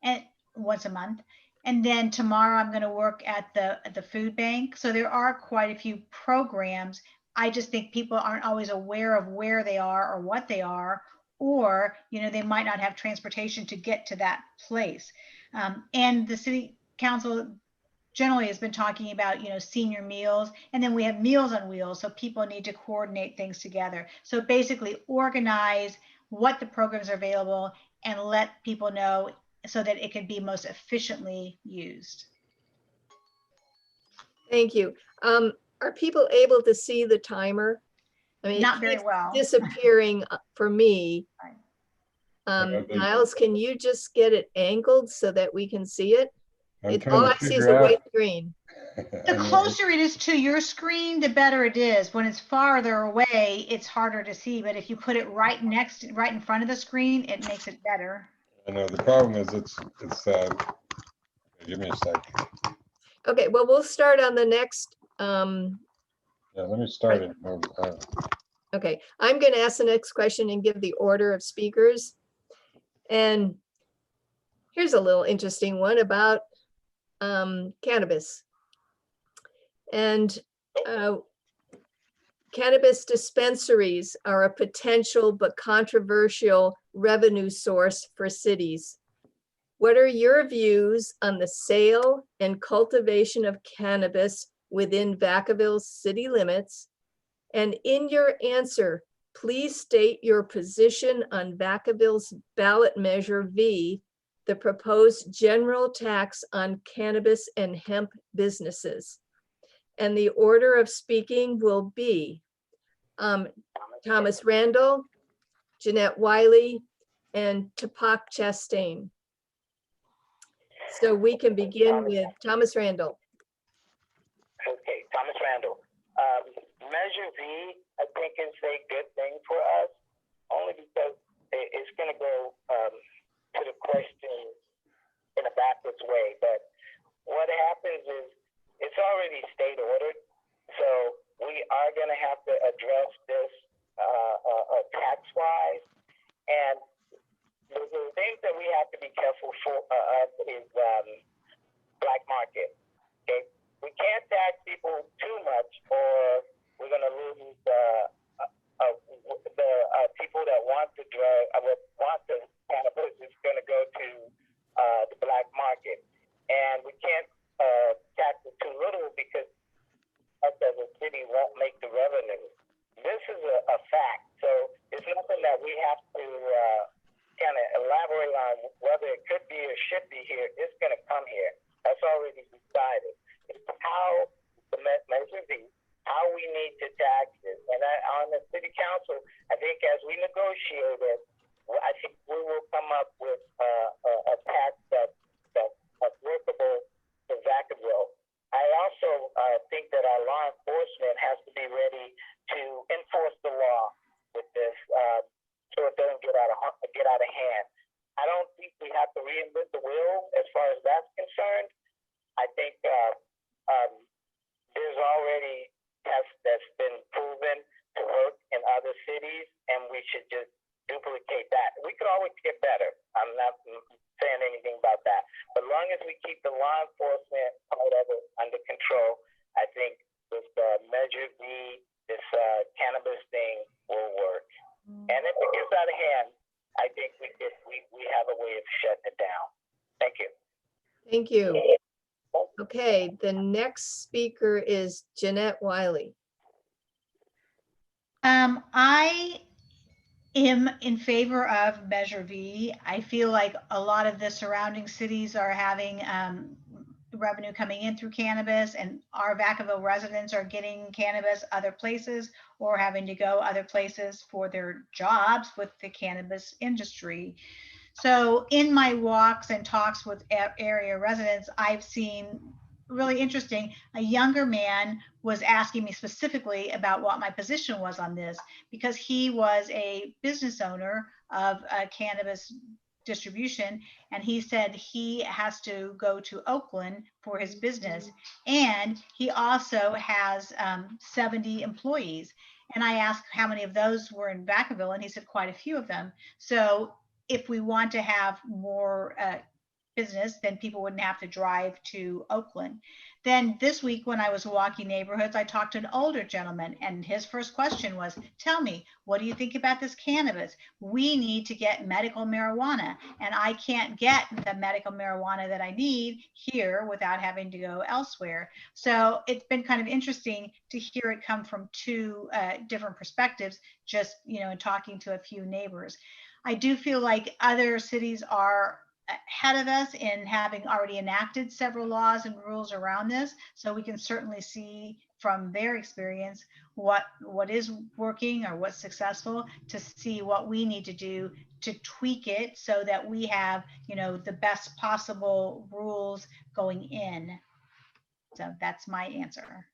and once a month. And then tomorrow I'm going to work at the food bank. So there are quite a few programs. I just think people aren't always aware of where they are or what they are, or, you know, they might not have transportation to get to that place. And the city council generally has been talking about, you know, senior meals, and then we have Meals on Wheels, so people need to coordinate things together. So basically organize what the programs are available and let people know so that it can be most efficiently used. Thank you. Are people able to see the timer? I mean, Not it very keeps well. disappearing for me. Yeah, Niles, can you just get it angled so that we can see it? I'm All trying I to see is figure a white out. screen. The closer it is to your screen, the better it is. When it's farther away, it's harder to see. But if you put it right in front of the screen, it makes it better. I know the problem is it's give me a sec. Okay, well, we'll start on the next. Yeah, let me start it. Okay, I'm going to ask the next question and give the order of speakers. And here's a little interesting one about cannabis. And cannabis dispensaries are a potential but controversial revenue source for cities. What are your views on the sale and cultivation of cannabis within Vacaville's city limits? And in your answer, please state your position on Vacaville's ballot measure V, the proposed general tax on cannabis and hemp businesses. And the order of speaking will be Thomas Randall, Jeanette Wiley, and Tapak Chastain. So we can begin with Thomas Randall. Okay, Thomas Randall. Measure V, I think, is a good thing for us, only because it's going to go to the question in a backwards way. But what happens is it's already state ordered, so we are going to have to address this tax-wise. And the things that we have to be careful for is black market. Okay, we can't tax people too much, or we're going to lose the people that want the drug, want the cannabis is going to go to the black market, and we can't tax it too little because us as a city won't make the revenue. This is a fact, so it's nothing that we have to kind of elaborate on whether it could be or should be here. It's going to come here. That's already decided. It's how the measure V, how we need to tax it. And on the city council, I think as we negotiate it, I think we will come up with a tax that's workable for Vacaville. I also think that our law enforcement has to be ready to enforce the law with this, so it doesn't get out out of hand. I don't think we have to reinvent the wheel as far as that's concerned. I think there's already tests that's been proven to work in other cities, and we should just duplicate that. We could always get better. I'm not saying anything about that. But as long as we keep the law enforcement part of it under control, I think this Measure V, this cannabis thing will work. And if it gets out of hand, I think we have a way of shutting it down. Thank you. Thank you. Okay, the next speaker is Jeanette Wiley. I am in favor of Measure V. I feel like a lot of the surrounding cities are having revenue coming in through cannabis, and our Vacaville residents are getting cannabis other places or having to go other places for their jobs with the cannabis industry. So in my walks and talks with area residents, I've seen really interesting. A younger man was asking me specifically about what my position was on this, because he was a business owner of a cannabis distribution, and he said he has to go to Oakland for his business, and he also has 70 employees. And I asked how many of those were in Vacaville, and he said quite a few of them. So if we want to have more business, then people wouldn't have to drive to Oakland. Then this week when I was walking neighborhoods, I talked to an older gentleman, and his first question was, tell me, what do you think about this cannabis? We need to get medical marijuana, and I can't get the medical marijuana that I need here without having to go elsewhere. So it's been kind of interesting to hear it come from two different perspectives, just, in talking to a few neighbors. I do feel like other cities are ahead of us in having already enacted several laws and rules around this, so we can certainly see from their experience what is working or what's successful, to see what we need to do to tweak it so that we have the best possible rules going in. So that's my answer.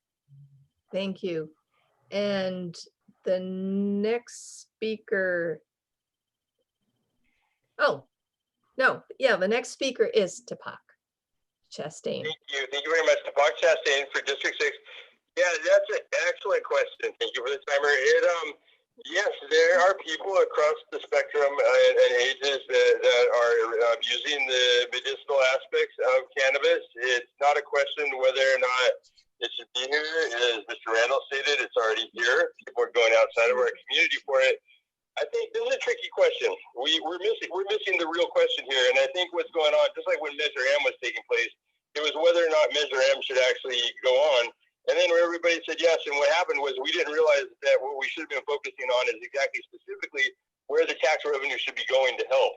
Thank you. And the next speaker, the next speaker is Tapak Chastain. Thank you very much. Tapak Chastain for District 6. Yeah, that's an excellent question. Thank you for the timer. Yes, there are people across the spectrum and ages that are using the medicinal aspects of cannabis. It's not a question whether or not it should be here. As Mr. Randall stated, it's already here. People are going outside of our community for it. I think this is a tricky question. We're missing the real question here. And I think what's going on, just like when Measure M was taking place, it was whether or not Measure M should actually go on. And then everybody said yes. And what happened was we didn't realize that what we should have been focusing on is exactly specifically where the tax revenue should be going to help.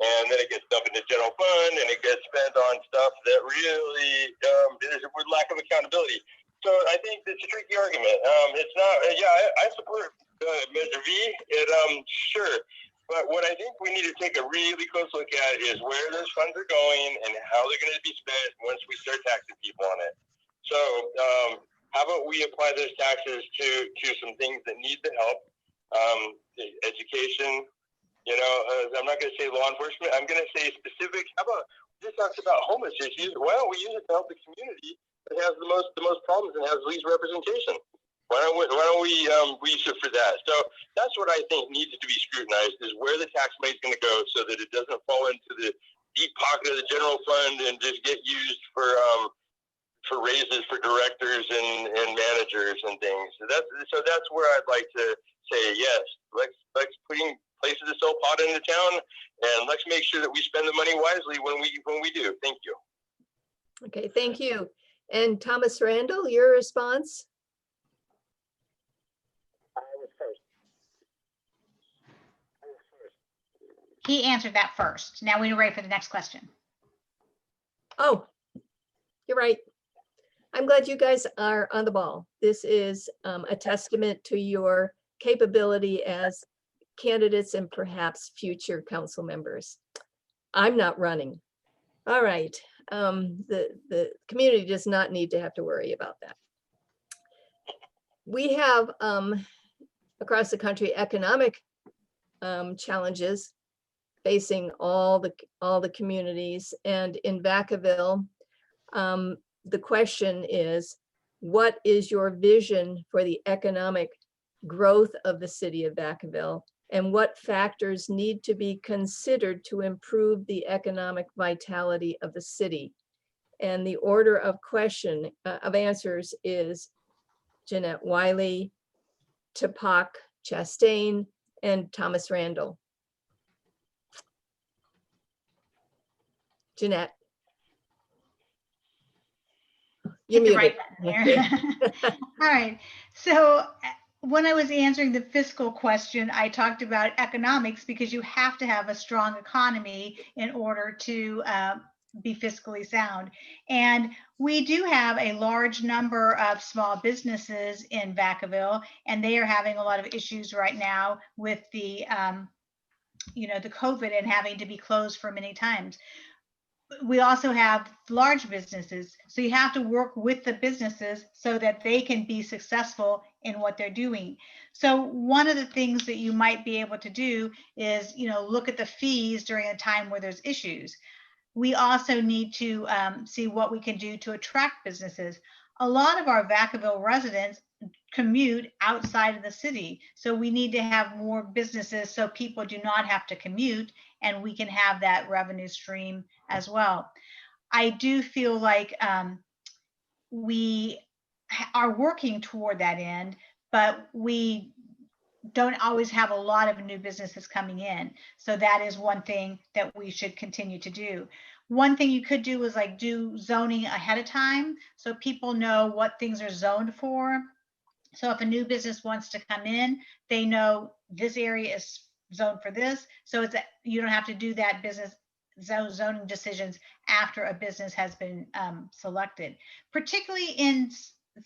And then it gets dumped into general fund, and it gets spent on stuff that really is with lack of accountability. So I think it's a tricky argument. It's not, I support Measure V, sure. But what I think we need to take a really close look at is where those funds are going and how they're going to be spent once we start taxing people on it. So how about we apply those taxes to some things that need the help, education, I'm not going to say law enforcement, I'm going to say specific. How about, this talks about homeless issues. Why don't we use it to help the community that has the most problems and has the least representation? Why don't we use it for that? So that's what I think needs to be scrutinized, is where the tax money is going to go, so that it doesn't fall into the deep pocket of the general fund and just get used for raises for directors and managers and things. So that's where I'd like to say yes. Let's places to sell pot into town, and let's make sure that we spend the money wisely when we do. Thank you. Okay, thank you. And Thomas Randall, your response? He answered that first. Now we're ready for the next question. Oh, you're right. I'm glad you guys are on the ball. This is a testament to your capability as candidates and perhaps future council members. I'm not running. All right. The community does not need to have to worry about that. We have across the country economic challenges facing all the communities. And in Vacaville, the question is, what is your vision for the economic growth of the city of Vacaville? And what factors need to be considered to improve the economic vitality of the city? And the order of answers is Jeanette Wiley, Tapak Chastain, and Thomas Randall. Jeanette. Hit the You're right muted. button there. All right. So when I was answering the fiscal question, I talked about economics because you have to have a strong economy in order to be fiscally sound. And we do have a large number of small businesses in Vacaville, and they are having a lot of issues right now with the, the COVID and having to be closed for many times. We also have large businesses. So you have to work with the businesses so that they can be successful in what they're doing. So one of the things that you might be able to do is, look at the fees during a time where there's issues. We also need to see what we can do to attract businesses. A lot of our Vacaville residents commute outside of the city. So we need to have more businesses so people do not have to commute, and we can have that revenue stream as well. I do feel like we are working toward that end, but we don't always have a lot of new businesses coming in. So that is one thing that we should continue to do. One thing you could do is like do zoning ahead of time so people know what things are zoned for. So if a new business wants to come in, they know this area is zoned for this. So it's you don't have to do that business zoning decisions after a business has been selected. Particularly in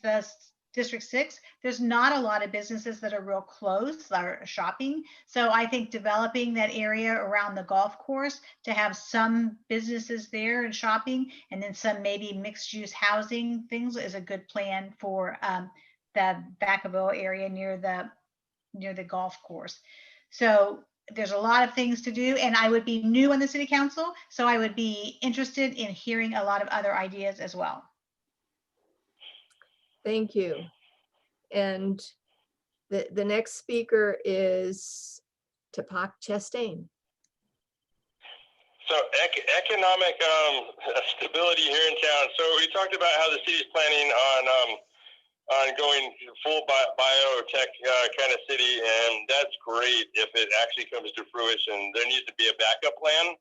the District 6, there's not a lot of businesses that are real close or shopping. So I think developing that area around the golf course to have some businesses there and shopping, and then some maybe mixed use housing things is a good plan for the Vacaville area near the golf course. So there's a lot of things to do, and I would be new on the city council, so I would be interested in hearing a lot of other ideas as well. Thank you. And the next speaker is Tapak Chastain. So economic stability here in town. So we talked about how the city's planning on going full biotech kind of city, and that's great if it actually comes to fruition. There needs to be a backup plan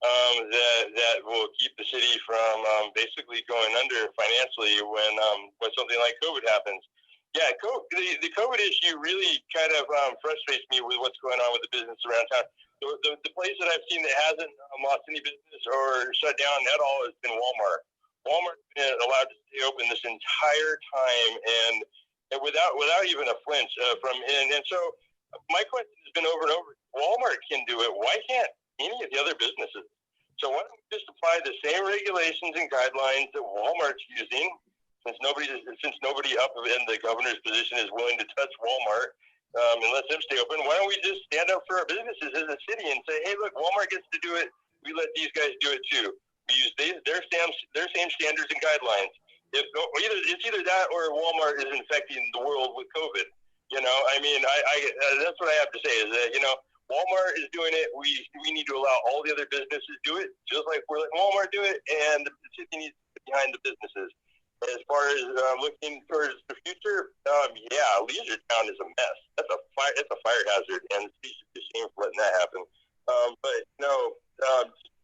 that will keep the city from basically going under financially when something like COVID happens. Yeah, the COVID issue really kind of frustrates me with what's going on with the business around town. The place that I've seen that hasn't lost any business or shut down at all has been Walmart. Walmart's been allowed to stay open this entire time and without even a flinch and so my question has been over and over: Walmart can do it. Why can't any of the other businesses? So why don't we just apply the same regulations and guidelines that Walmart's using? Since nobody up in the governor's position is willing to touch Walmart and let them stay open, why don't we just stand up for our businesses as a city and say, hey, look, Walmart gets to do it. We let these guys do it too. We use their same standards and guidelines. It's either that or Walmart is infecting the world with COVID. I mean, that's what I have to say is that, Walmart is doing it. We need to allow all the other businesses do it, just like we're letting Walmart do it, and the city needs to get behind the businesses. As far as looking towards the future, yeah, Leisure Town is a mess. It's a fire hazard, and the city should be ashamed for letting that happen. But no,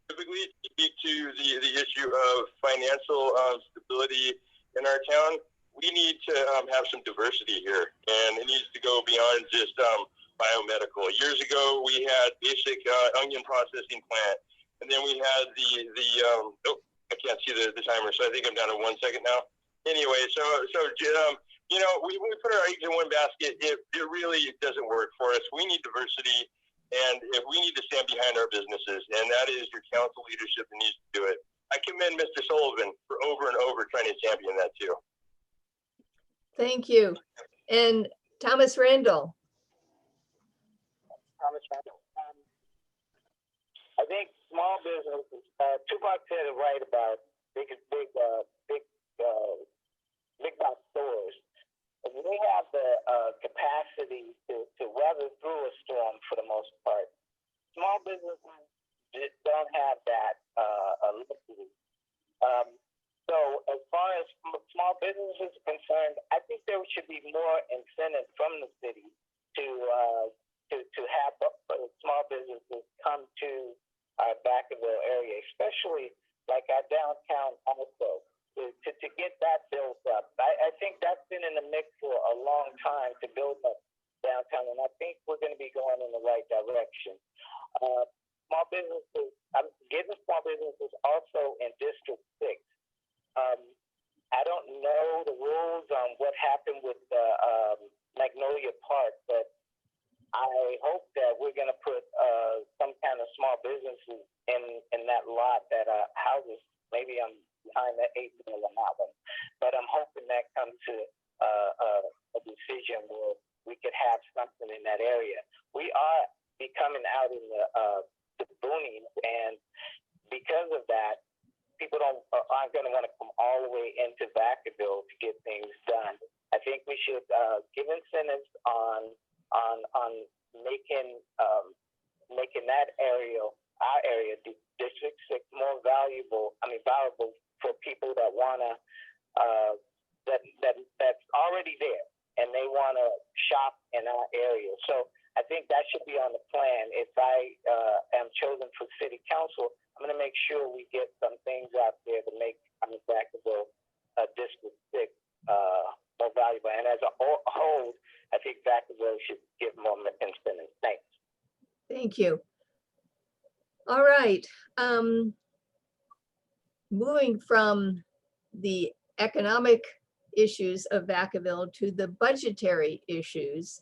typically speak to the issue of financial stability in our town. We need to have some diversity here, and it needs to go beyond just biomedical. Years ago, we had basic onion processing plant, and then we had I can't see the timer, so I think I'm down to 1 second now. Anyway, so we put our eggs in one basket. It really doesn't work for us. We need diversity, and if we need to stand behind our businesses, and that is your council leadership that needs to do it. I commend Mr. Sullivan for over and over trying to champion that too. Thank you. And Thomas Randall. Thomas Randall. think small businesses, Tupac said it right about big box stores. They have the capacity to weather through a storm for the most part. Small businesses just don't have that luxury. So as far as small businesses are concerned, I think there should be more incentive from the city to have small businesses come to our Vacaville area, especially like our downtown also, to get that built up. I think that's been in the mix for a long time to build up downtown, and I think we're going to be going in the right direction. Small businesses, I'm getting small businesses also in District 6. I don't know the rules on what happened with Magnolia Park, but I hope that we're going to put some kind of small businesses in that lot that houses. Maybe I'm behind that 8 mil on that one, but I'm hoping that comes to a decision where we could have something in that area. We are becoming out in the boonies, and because of that, people aren't going to want to come all the way into Vacaville to get things done. I think we should give incentives on making that area, our area, District 6, more valuable for people that wanna that's already there and they wanna shop in our area. So I think that should be on the plan. If I am chosen for city council, I'm gonna make sure we get some things out there to make Vacaville District 6 more valuable. And as a whole, I think Vacaville should give more incentives. Thanks. Thank you. All right. Moving from the economic issues of Vacaville to the budgetary issues.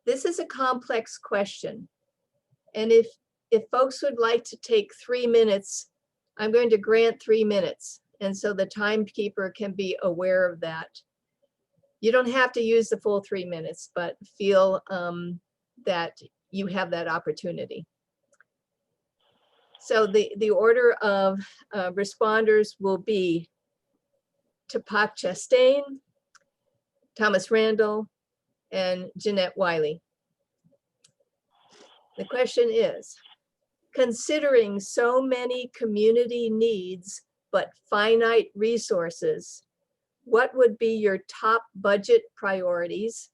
This is a complex question. And if folks would like to take 3 minutes, I'm going to grant 3 minutes. And so the timekeeper can be aware of that. You don't have to use the full 3 minutes, but feel that you have that opportunity. So the order of responders will be Tupac Chastain, Thomas Randall, and Jeanette Wiley. The question is, considering so many community needs but finite resources, what would be your top budget priorities?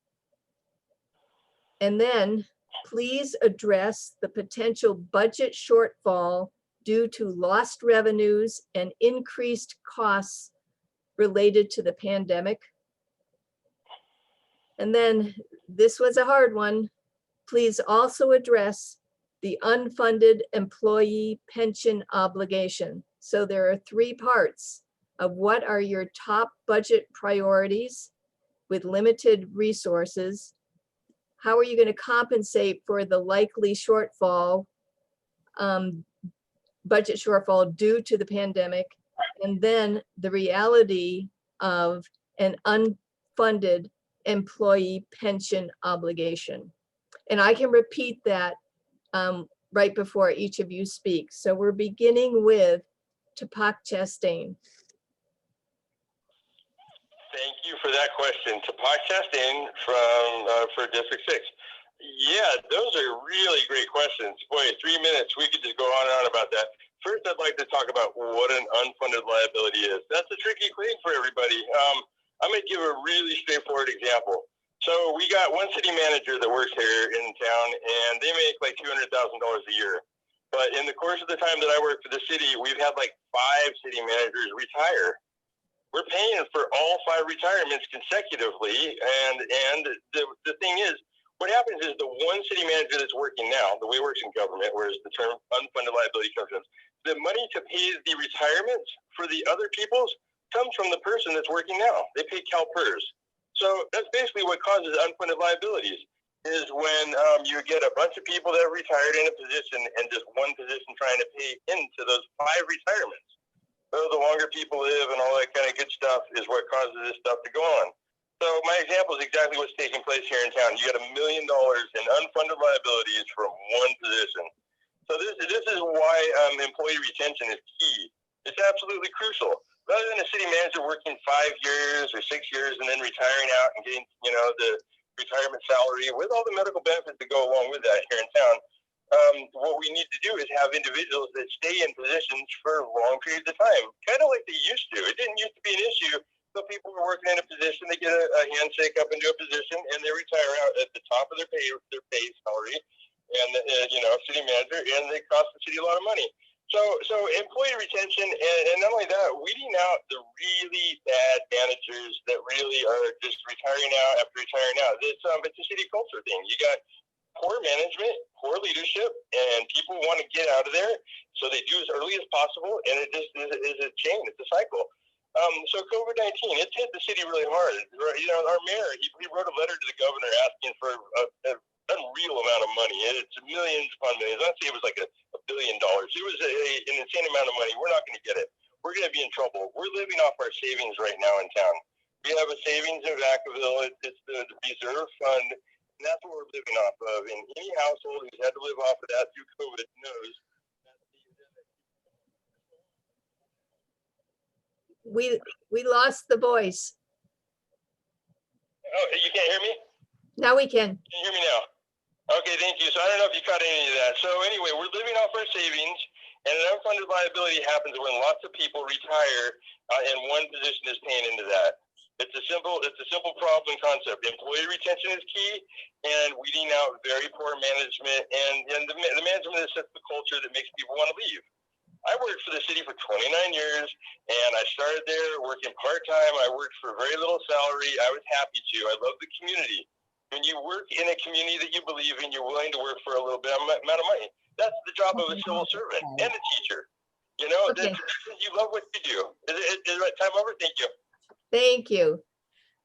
And then please address the potential budget shortfall due to lost revenues and increased costs related to the pandemic. And then this was a hard one. Please also address the unfunded employee pension obligation. So there are 3 parts of what are your top budget priorities with limited resources. How are you going to compensate for the likely shortfall, budget shortfall due to the pandemic? And then the reality of an unfunded employee pension obligation. And I can repeat that right before each of you speak. So we're beginning with Tupac Chastain. Thank you for that question. Tupac Chastain for District 6. Yeah, those are really great questions. Boy, 3 minutes, we could just go on and on about that. First, I'd like to talk about what an unfunded liability is. That's a tricky thing for everybody. I'm going to give a really straightforward example. So we got one city manager that works here in town, and they make like $200,000 a year. But in the course of the time that I work for the city, we've had like 5 city managers retire. We're paying for all 5 retirements consecutively, and the thing is, what happens is the one city manager that's working now, the way it works in government, whereas the term unfunded liability comes in, the money to pay the retirements for the other people's comes from the person that's working now. They pay CalPERS. So that's basically what causes unfunded liabilities, is when you get a bunch of people that are retired in a position and just one position trying to pay into those 5 retirements. So the longer people live and all that kind of good stuff is what causes this stuff to go on. So my example is exactly what's taking place here in town. You got $1 million in unfunded liabilities from one position. So this is why employee retention is key. It's absolutely crucial. Rather than a city manager working 5 years or 6 years and then retiring out and getting, the retirement salary with all the medical benefits that go along with that here in town, what we need to do is have individuals that stay in positions for long periods of time, kind of like they used to. It didn't used to be an issue. So people were working in a position, they get a handshake up into a position, and they retire out at the top of their pay salary, and city manager, and they cost the city a lot of money. So employee retention, and not only that, weeding out the really bad managers that really are just retiring out after retiring out. It's a city culture thing. You got poor management, poor leadership, and people want to get out of there, so they do as early as possible, and it just is a chain. It's a cycle. So COVID-19, it's hit the city really hard. Our mayor, he wrote a letter to the governor asking for an unreal amount of money. It's millions upon millions. I'd say it was like $1 billion. It was an insane amount of money. We're not going to get it. We're going to be in trouble. We're living off our savings right now in town. We have a savings in Vacaville. It's the reserve fund, and that's what we're living off of. And any household who's had to live off of that through COVID knows. We lost the voice. Oh, you can't hear me? Now we can. Can you hear me now? Okay, thank you. So I don't know if you caught any of that. So anyway, we're living off our savings, and an unfunded liability happens when lots of people retire, and one position is paying into that. It's a simple problem concept. Employee retention is key, and weeding out very poor management, and the management that sets the culture that makes people want to leave. I worked for the city for 29 years, and I started there working part-time. I worked for very little salary. I was happy to. I love the community. When you work in a community that you believe in, you're willing to work for a little bit amount of money. That's the job of a civil servant and a teacher. Okay. You love what you do. Is it time over? Thank you. Thank you.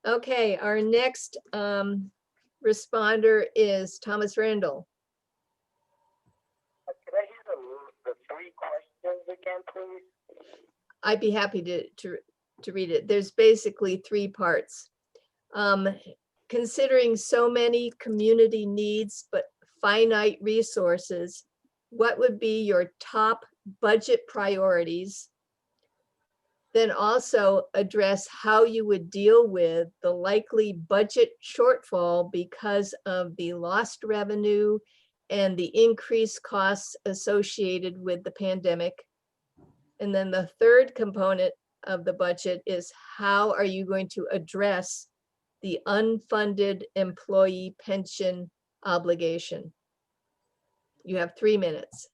Okay, our next responder is Thomas Randall. Could I hear the 3 questions again, please? I'd be happy to read it. There's basically 3 parts. Considering so many community needs but finite resources, what would be your top budget priorities? Then also address how you would deal with the likely budget shortfall because of the lost revenue and the increased costs associated with the pandemic. And then the third component of the budget is how are you going to address the unfunded employee pension obligation? You have 3 minutes.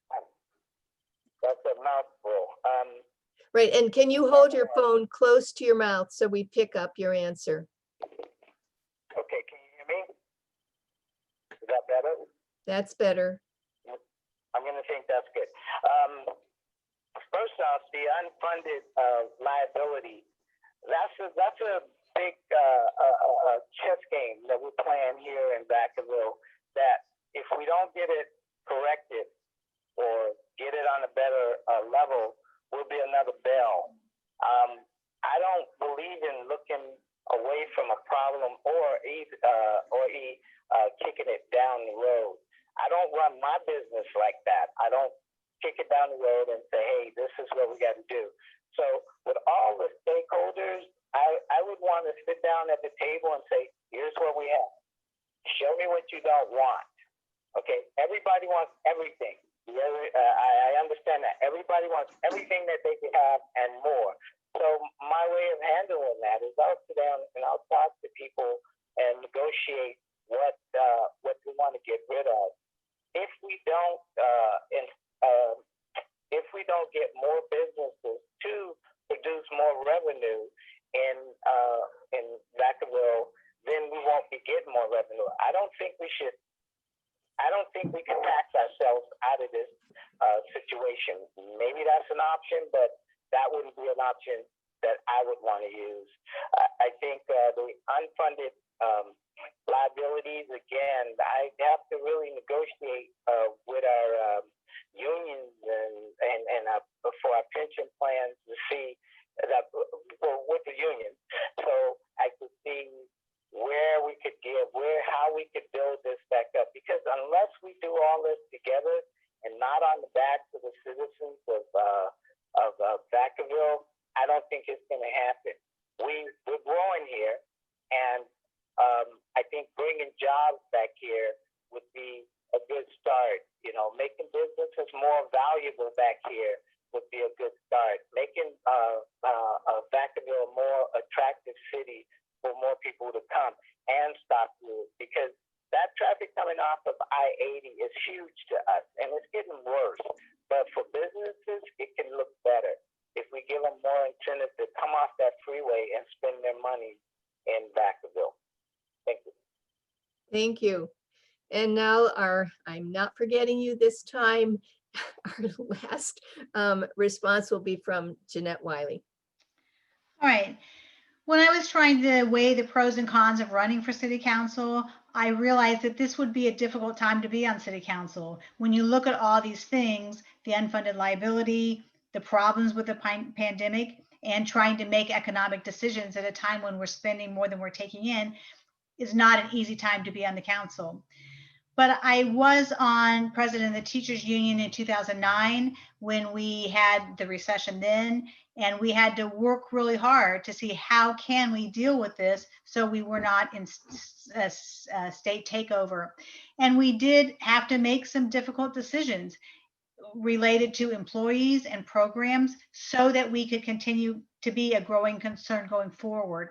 That's a mouthful. Right, and can you hold your phone close to your mouth so we pick up your answer? Okay, can you hear me? Is that better? That's better. I'm going to think that's good. First off, the unfunded liability, that's a big chess game that we're playing here in Vacaville, that if we don't get it corrected or get it on a better level, will be another bell. I don't believe in looking away from a problem or kicking it down the road. I don't run my business like that. I don't kick it down the road and say, hey, this is what we got to do. So with all the stakeholders, I would want to sit down at the table and say, here's what we have. Show me what you don't want. Okay, everybody wants everything. I understand that. Everybody wants everything that they can have and more. So my way of handling that is I'll sit down and I'll talk to people and negotiate what we want to get rid of. If we don't get more businesses to produce more revenue in Vacaville, then we won't be getting more revenue. I don't think we can tax ourselves out of this situation. Maybe that's an option, but that wouldn't be an option that I would want to use. I think the unfunded liabilities, again, I have to really negotiate with our unions and for our pension plans to see that with the union. So I could see all this together and not on the backs of the citizens of Vacaville, I don't think it's going to happen. We're growing here, and I think bringing jobs back here would be a good start. You know, making businesses more valuable back here would be a good start. Making Vacaville a more attractive city for more people to come and stop you, because that traffic coming off of I-80 is huge to us, and it's getting worse. But for businesses, it can look better if we give them more incentive to come off that freeway and spend their money in Vacaville. Thank you. Thank you. And now I'm not forgetting you this time, our last response will be from Jeanette Wiley. All right. When I was trying to weigh the pros and cons of running for city council, I realized that this would be a difficult time to be on city council. When you look at all these things, the unfunded liability, the problems with the pandemic, and trying to make economic decisions at a time when we're spending more than we're taking in, is not an easy time to be on the council. But I was on president of the teachers union in 2009 when we had the recession then, and we had to work really hard to see how can we deal with this so we were not in state takeover. And we did have to make some difficult decisions related to employees and programs so that we could continue to be a growing concern going forward.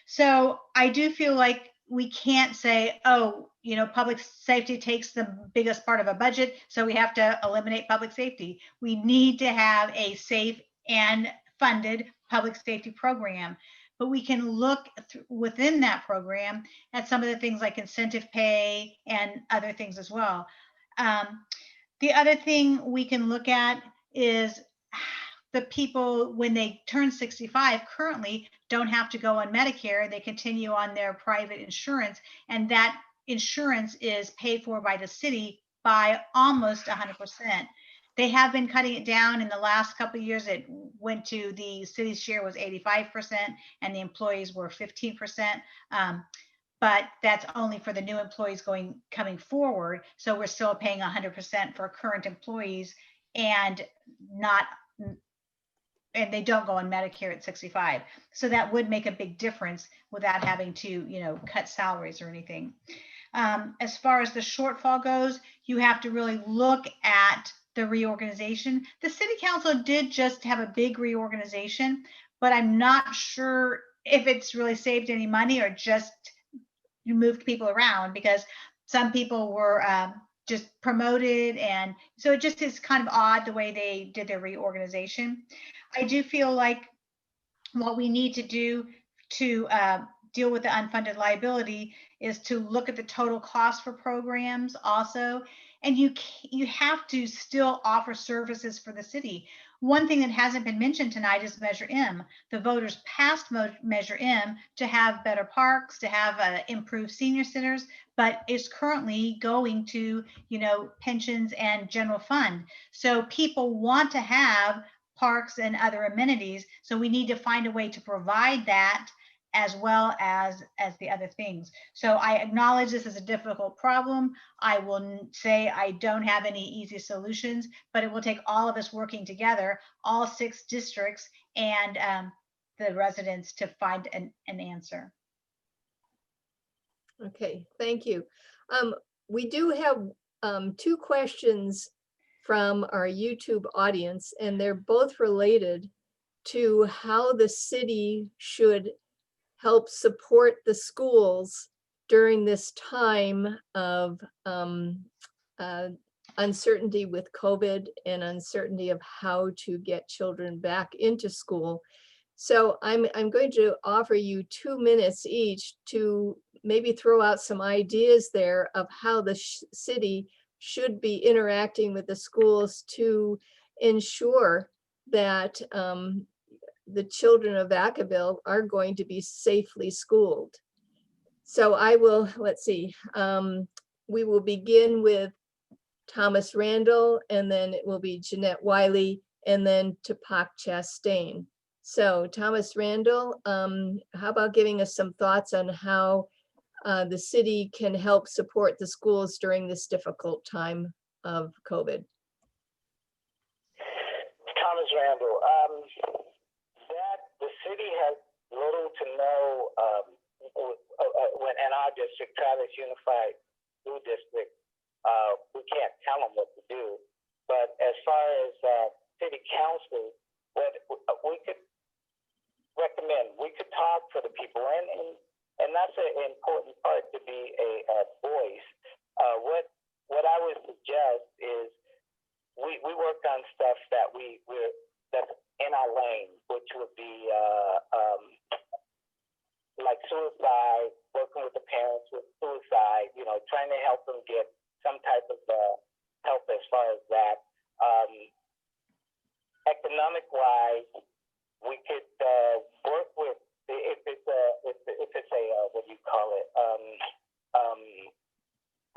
So I do feel like we can't say, oh, you know, public safety takes the biggest part of a budget, so we have to eliminate public safety. We need to have a safe and funded public safety program. But we can look within that program at some of the things like incentive pay and other things as well. The other thing we can look at is the people, when they turn 65 currently, don't have to go on Medicare. They continue on their private insurance, and that insurance is paid for by the city by almost 100%. They have been cutting it down in the last couple of years. It went to, the city's share was 85% and the employees were 15%. But that's only for the new employees coming forward. So we're still paying 100% for current employees, and they don't go on Medicare at 65. So that would make a big difference without having to, you know, cut salaries or anything. As far as the shortfall goes, you have to really look at the reorganization. The city council did just have a big reorganization, but I'm not sure if it's really saved any money or just you moved people around, because some people were just promoted, and so it just is kind of odd the way they did their reorganization. I do feel like what we need to do to deal with the unfunded liability is to look at the total cost for programs also, and you have to still offer services for the city. One thing that hasn't been mentioned tonight is Measure M. The voters passed Measure M to have better parks, to have improved senior centers, but it's currently going to, you know, pensions and general fund. So people want to have parks and other amenities. So we need to find a way to provide that as well as the other things. So I acknowledge this is a difficult problem. I will say I don't have any easy solutions, but it will take all of us working together, all 6 districts and the residents, to find an answer. Okay, thank you. We do have 2 questions from our YouTube audience, and they're both related to how the city should help support the schools during this time of uncertainty with COVID and uncertainty of how to get children back into school. So I'm going to offer you 2 minutes each to maybe throw out some ideas there of how the city should be interacting with the schools to ensure that the children of Vacaville are going to be safely schooled. So I will, let's see, we will begin with Thomas Randall, and then it will be Jeanette Wiley, and then Tupac Chastain. So Thomas Randall, how about giving us some thoughts on how the city can help support the schools during this difficult time of COVID? Thomas Randall. That the city has little to no when in our district, Travis Unified School District, we can't tell them what to do. But as far as city council, what we could recommend, we could talk to the people, and that's an important part, to be a voice. What I would suggest is we work on stuff that that's in our lane, which would be like suicide, working with the parents with suicide, trying to help them get some type of help as far as that. Economic wise, we could work with, if it's a what do you call it,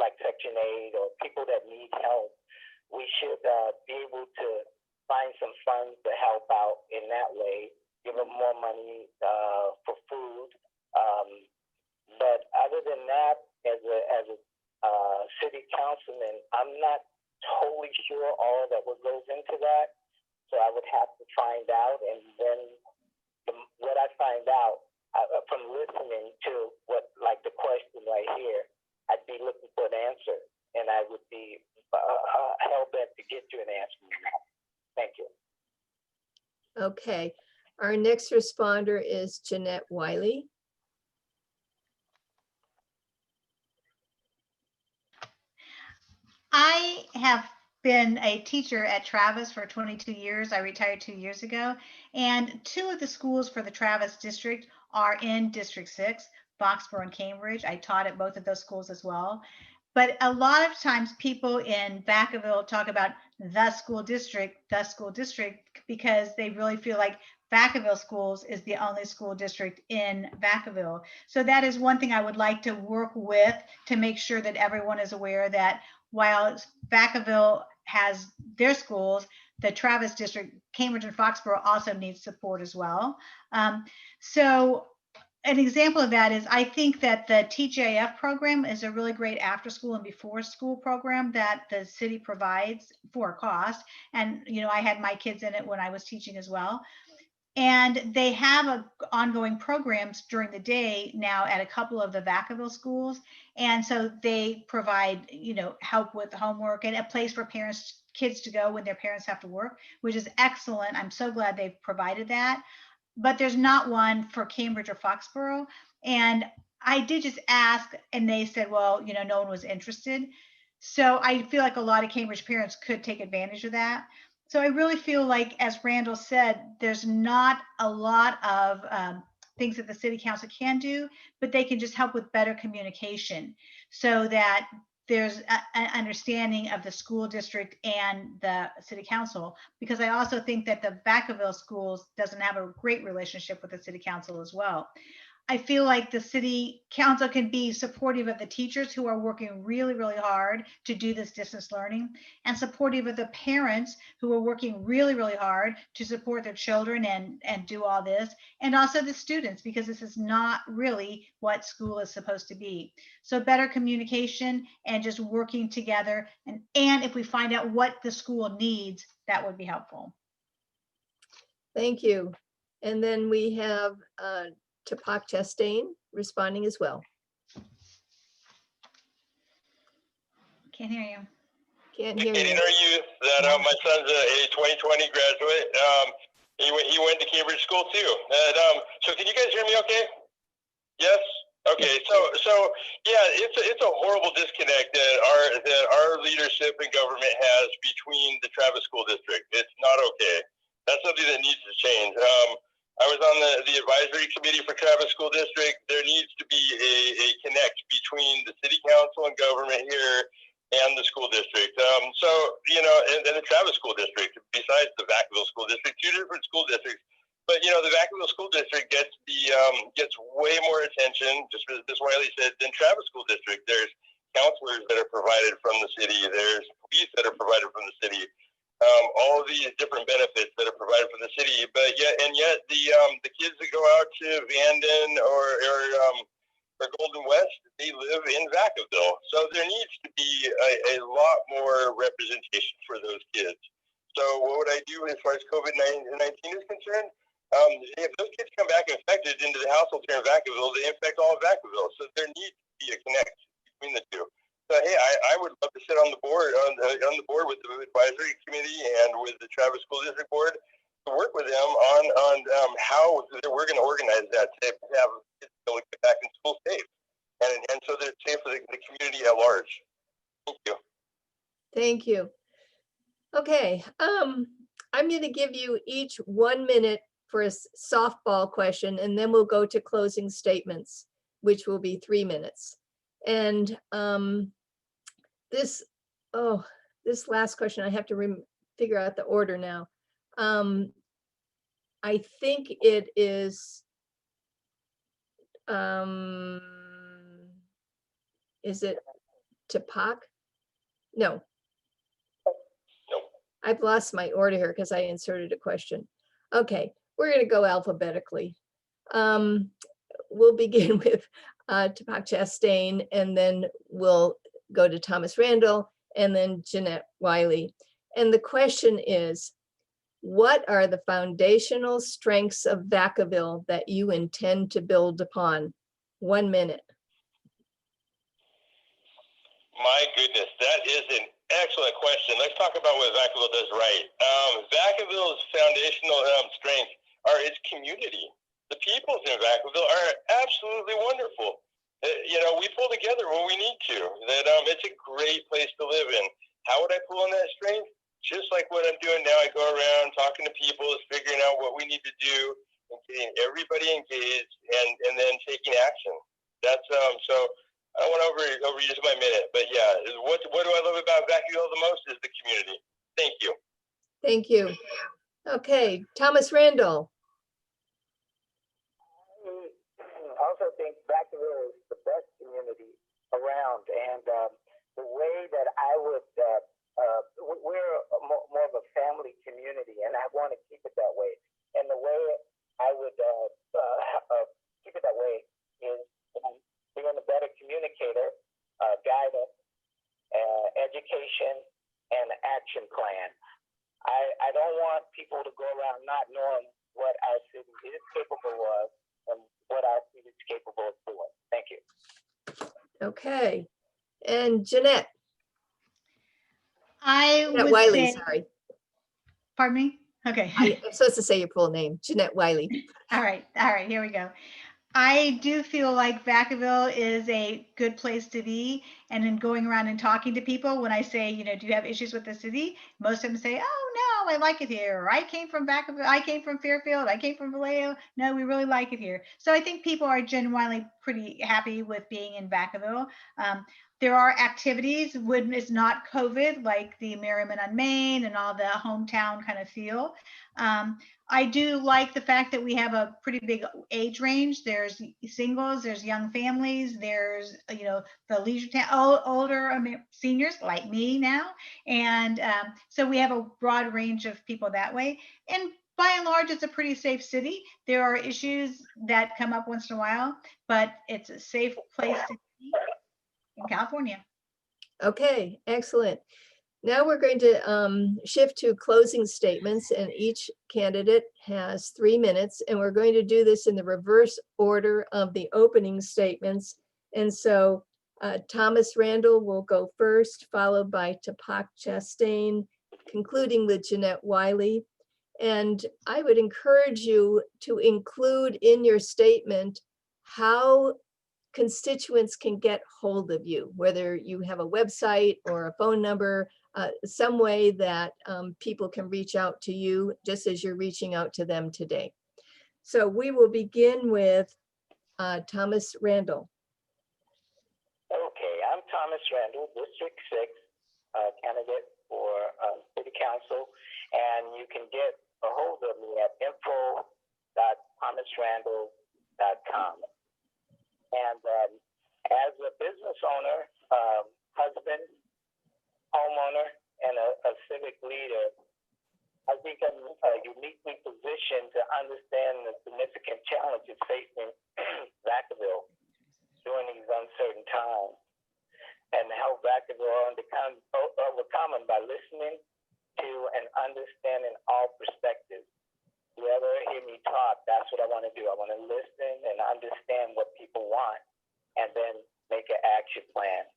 like Section 8 or people that need help, we should be able to find some funds to help out in that way, give them more money for food. But other than that, as a city councilman, I'm not totally sure all that what goes into that. So I would have to find out, and then what I find out from listening to what, like the question right here, I'd be looking for an answer, and I would be hell-bent to get you an answer. Thank you. Okay, our next responder is Jeanette Wiley. I have been a teacher at Travis for 22 years. I retired 2 years ago. And 2 of the schools for the Travis district are in District 6, Foxborough and Cambridge. I taught at both of those schools as well. But a lot of times people in Vacaville talk about the school district, because they really feel like Vacaville Schools is the only school district in Vacaville. So that is one thing I would like to work with, to make sure that everyone is aware that while Vacaville has their schools, the Travis district, Cambridge and Foxborough also needs support as well. So an example of that is, I think that the TJF program is a really great after school and before school program that the city provides for a cost. And, I had my kids in it when I was teaching as well. And they have ongoing programs during the day now at a couple of the Vacaville schools. And so they provide, help with homework and a place for kids to go when their parents have to work, which is excellent. I'm so glad they've provided that. But there's not one for Cambridge or Foxborough. And I did just ask, and they said, well, no one was interested. So I feel like a lot of Cambridge parents could take advantage of that. So I really feel like, as Randall said, there's not a lot of things that the city council can do, but they can just help with better communication so that there's an understanding of the school district and the city council, because I also think that the Vacaville schools doesn't have a great relationship with the city council as well. I feel like the city council can be supportive of the teachers who are working really, really hard to do this distance learning, and supportive of the parents who are working really, really hard to support their children and do all this, and also the students, because this is not really what school is supposed to be. So better communication and just working together. And if we find out what the school needs, that would be helpful. Thank you. And then we have Tupac Chastain responding as well. Can't hear you. Can't hear Katie, you. are you that my son's a 2020 graduate? He went to Cambridge School too. So can you guys hear me okay? Yes? Okay, so yeah, it's a horrible disconnect that our leadership and government has between the Travis School District. It's not okay. That's something that needs to change. I was on the advisory committee for Travis School District. There needs to be a connect between the city council and government here and the school district. So, and the Travis School District, besides the Vacaville School District, 2 different school districts. But, the Vacaville School District gets way more attention, just as Ms. Wiley said, than Travis School District. There's counselors that are provided from the city. There's police that are provided from the city. All of these different benefits that are provided from the city, but yet the kids that go out to Vanden or or Golden West, they live in Vacaville. So there needs to be a lot more representation for those kids. So what would I do as far as COVID-19 is concerned? If those kids come back infected into the households here in Vacaville, they infect all of Vacaville. So there needs to be a connection between the two. So hey, I would love to sit on the board on the board with the advisory committee and with the Travis School District Board to work with them on how we're going to organize that to have kids be able to get back in school safe, and so that it's safe for the community at large. Thank you. Thank you. Okay, I'm going to give you each 1 minute for a softball question, and then we'll go to closing statements, which will be 3 minutes. And this last question, I have to figure out the order now. I think it is it Tupac? No. I've lost my order here because I inserted a question. Okay, we're going to go alphabetically. We'll begin with Tupac Chastain, and then we'll go to Thomas Randall, and then Jeanette Wiley. And the question is, what are the foundational strengths of Vacaville that you intend to build upon? 1 minute. My goodness, that is an excellent question. Let's talk about what Vacaville does right. Vacaville's foundational strength are its community. The people in Vacaville are absolutely wonderful. We pull together when we need to. That it's a great place to live in. How would I pull on that strength? Just like what I'm doing now, I go around talking to people, figuring out what we need to do, and getting everybody engaged, and then taking action. That's so. I don't want to overuse my minute, but yeah, what do I love about Vacaville the most is the community. Thank you. Thank you. Okay, Thomas Randall. I also think Vacaville is the best community around, and the way that I would, we're more of a family community, and I want to keep it that way. And the way I would keep it that way is being a better communicator, guidance, education, and action plan. I don't want people to go around not knowing what our city is capable of and what our city is capable of doing. Thank you. Okay, and Jeanette. Jeanette Wiley, say, sorry. Pardon me? Okay. I'm supposed to say your full name, Jeanette Wiley. All right, here we go. I do feel like Vacaville is a good place to be. And in going around and talking to people, when I say, do you have issues with the city? Most of them say, oh, no, I like it here. Or I came from Vacaville. I came from Fairfield. I came from Vallejo. No, we really like it here. So I think people are genuinely pretty happy with being in Vacaville. There are activities when it's not COVID, like the Merriman on Main and all the hometown kind of feel. I do like the fact that we have a pretty big age range. There's singles, there's young families, there's, the leisure town, older seniors like me now. And so we have a broad range of people that way. And by and large, it's a pretty safe city. There are issues that come up once in a while, but it's a safe place to be in California. Okay, excellent. Now we're going to shift to closing statements, and each candidate has 3 minutes, and we're going to do this in the reverse order of the opening statements. And so Thomas Randall will go first, followed by Tupac Chastain, concluding with Jeanette Wiley. And I would encourage you to include in your statement how constituents can get hold of you, whether you have a website or a phone number, some way that people can reach out to you just as you're reaching out to them today. So we will begin with Thomas Randall. Okay, I'm Thomas Randall, District 6 candidate for City Council, and you can get a hold of me at info.thomasrandall.com. And as a business owner, husband, homeowner, and a civic leader, I think I'm uniquely positioned to understand the significant challenges facing Vacaville during certain time, and help Vacaville overcome them by listening to and understanding all perspectives. You ever hear me talk, that's what I want to do. I want to listen and understand what people want, and then make an action plan.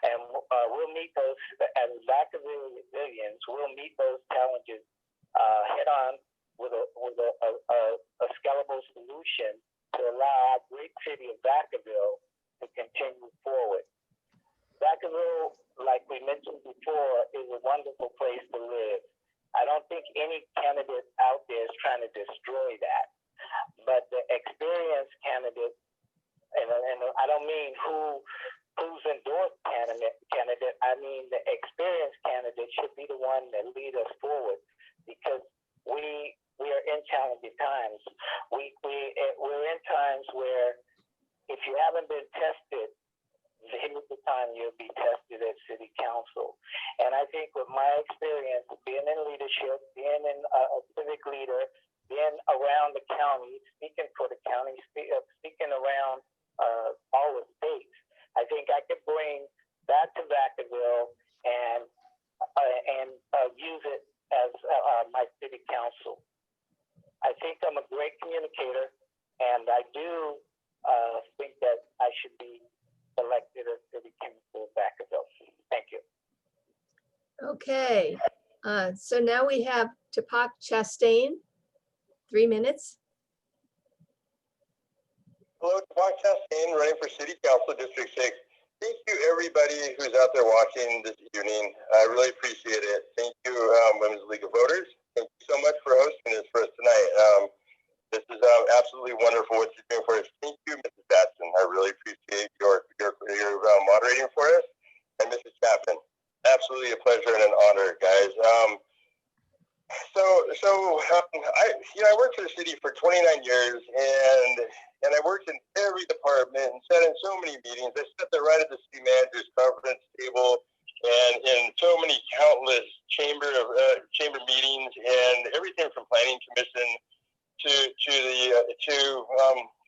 And we'll meet those, as Vacavilleans, we'll meet those challenges head on with a scalable solution to allow our great city of Vacaville to continue forward. Vacaville, like we mentioned before, is a wonderful place to live. I don't think any candidate out there is trying to destroy that. But the experienced candidate, and I don't mean who's endorsed candidate, I mean the experienced candidate should be the one that lead us forward, because we are in challenging times. We're in times where if you haven't been tested, here's the time you'll be tested at city council. And I think with my experience being in leadership, being a civic leader, being around the county, speaking for the county, speaking around all the states, I think I could bring that to Vacaville and use it as my city council. I think I'm a great communicator, and I do think that I should be elected as city council of Vacaville. Thank you. Okay, so now we have Tapak Chastain, 3 minutes. Hello, Tapak Chastain, running for City Council District 6. Thank you, everybody who's out there watching this evening. I really appreciate it. Thank you, Women's League of Voters. Thank you so much for hosting this for us tonight. This is absolutely wonderful what you're doing for us. Thank you, Mrs. Batson. I really appreciate your moderating for us. And Mrs. Chapman, absolutely a pleasure and an honor, guys. I worked for the city for 29 years, and I worked in every department and sat in so many meetings. I sat there right at the city manager's conference table and in so many countless chamber meetings, and everything from planning commission to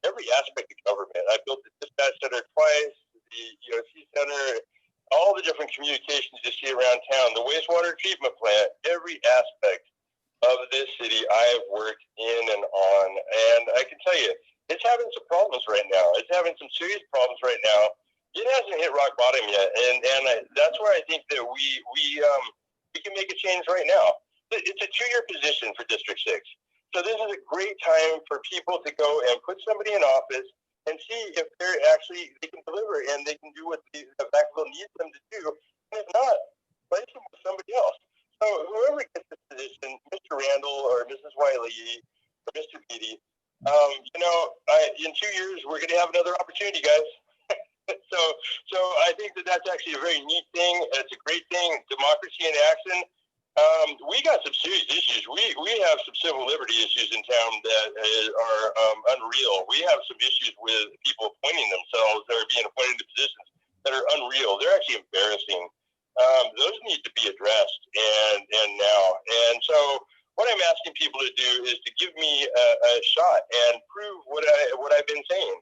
every aspect of government. I built the dispatch center twice, the EOC center, all the different communications you see around town, the wastewater treatment plant, every aspect of this city I have worked in and on. And I can tell you, it's having some problems right now. It's having some serious problems right now. It hasn't hit rock bottom yet. And that's where I think that we can make a change right now. It's a 2-year position for District 6. So this is a great time for people to go and put somebody in office and see if they can deliver and they can do what the Vacaville needs them to do. And if not, place them with somebody else. So whoever gets this position, Mr. Randall or Mrs. Wiley or Mr. Beatty, in 2 years, we're going to have another opportunity, guys. So I think that's actually a very neat thing. It's a great thing, democracy in action. We got some serious issues. We have some civil liberty issues in town that are unreal. We have some issues with people appointing themselves that are being appointed to positions that are unreal. They're actually embarrassing. Those need to be addressed and now. And so what I'm asking people to do is to give me a shot and prove what I've been saying.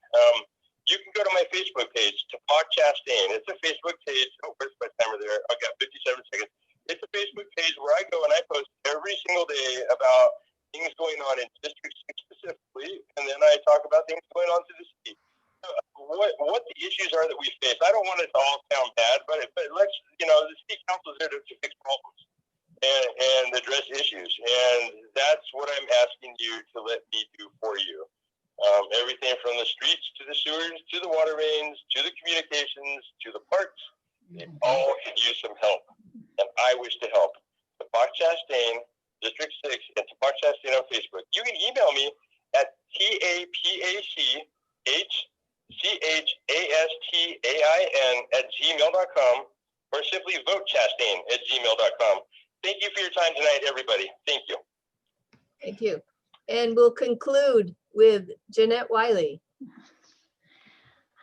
You can go to my Facebook page, Tapak Chastain. It's a Facebook page. Oh, where's my timer there? I've got 57 seconds. It's a Facebook page where I go and I post every single day about things going on in District 6 specifically, and then I talk about things going on to the city. What the issues are that we face. I don't want it to all sound bad, but let's, the city council is there to fix problems and address issues, and that's what I'm asking you to let me do for you. Everything from the streets to the sewers to the water mains to the communications to the parks, they all could use some help. And I wish to help. Tapak Chastain, District 6, and Tapak Chastain on Facebook. You can email me at tapachastain@gmail.com or simply votechastain@gmail.com. Thank you for your time tonight, everybody. Thank you. Thank you. And we'll conclude with Jeanette Wiley.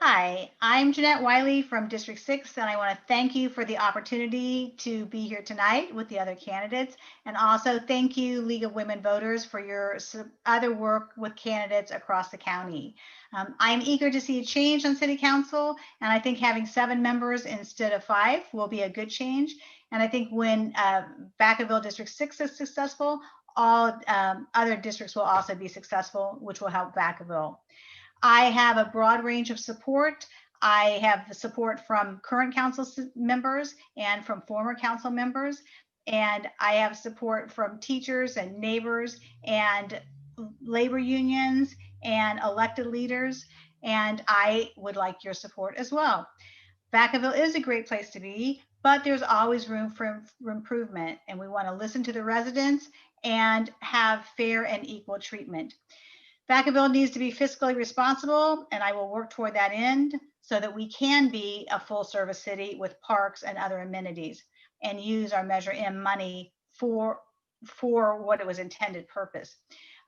Hi, I'm Jeanette Wiley from District 6, and I want to thank you for the opportunity to be here tonight with the other candidates. And also thank you, League of Women Voters, for your other work with candidates across the county. I'm eager to see a change on City Council, and I think having 7 members instead of 5 will be a good change. And I think when Vacaville District 6 is successful, all other districts will also be successful, which will help Vacaville. I have a broad range of support. I have the support from current council members and from former council members. And I have support from teachers and neighbors and labor unions and elected leaders. And I would like your support as well. Vacaville is a great place to be, but there's always room for improvement. And we want to listen to the residents and have fair and equal treatment. Vacaville needs to be fiscally responsible, and I will work toward that end so that we can be a full service city with parks and other amenities and use our Measure M money for what it was intended purpose.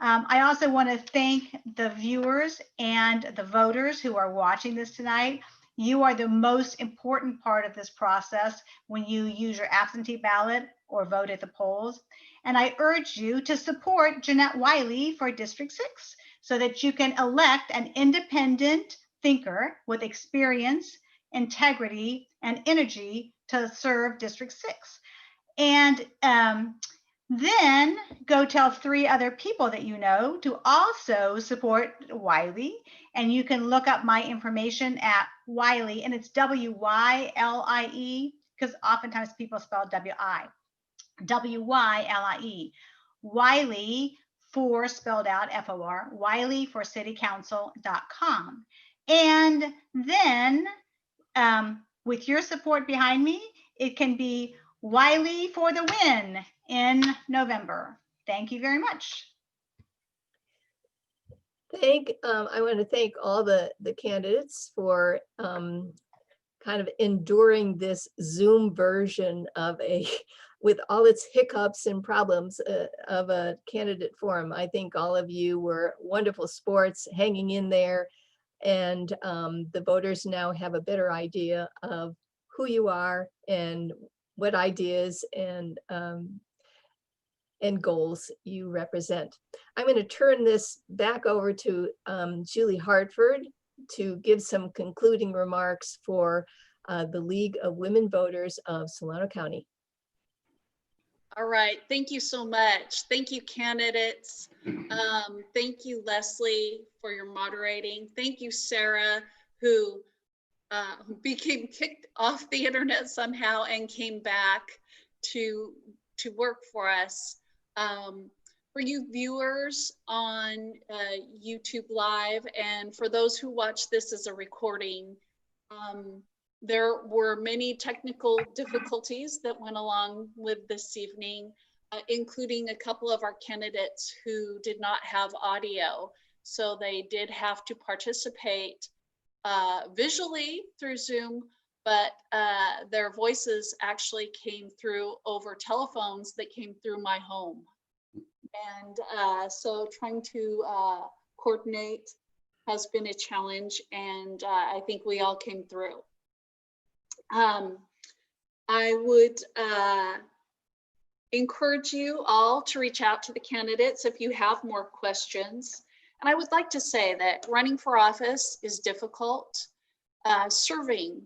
I also want to thank the viewers and the voters who are watching this tonight. You are the most important part of this process when you use your absentee ballot or vote at the polls. And I urge you to support Jeanette Wiley for District 6 so that you can elect an independent thinker with experience, integrity, and energy to serve District 6. And then go tell 3 other people that you know to also support Wiley. And you can look up my information at Wiley, and it's W-Y-L-I-E, because oftentimes people spell W-I. W-Y-L-I-E. Wiley for spelled out F-O-R, wileyforcitycouncil.com. And then with your support behind me, it can be Wiley for the win in November. Thank you very much. I want to thank all the candidates for kind of enduring this Zoom version of with all its hiccups and problems of a candidate forum. I think all of you were wonderful sports hanging in there, and the voters now have a better idea of who you are and what ideas and goals you represent. I'm going to turn this back over to Julie Hartford to give some concluding remarks for the League of Women Voters of Solano County. All right, thank you so much. Thank you, candidates. Thank you, Leslie, for your moderating. Thank you, Sarah, who became kicked off the internet somehow and came back to work for us. For you viewers on YouTube Live, and for those who watch this as a recording, there were many technical difficulties that went along with this evening, including a couple of our candidates who did not have audio. So they did have to participate visually through Zoom, but their voices actually came through over telephones that came through my home. And so trying to coordinate has been a challenge, and I think we all came through. I would encourage you all to reach out to the candidates if you have more questions. And I would like to say that running for office is difficult. Serving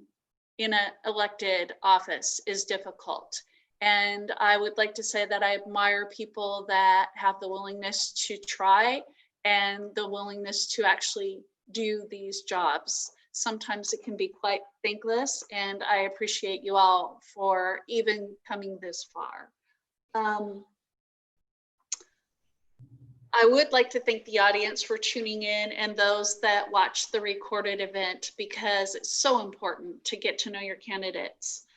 in an elected office is difficult. And I would like to say that I admire people that have the willingness to try and the willingness to actually do these jobs. Sometimes it can be quite thankless, and I appreciate you all for even coming this far. I would like to thank the audience for tuning in and those that watch the recorded event, because it's so important to get to know your candidates.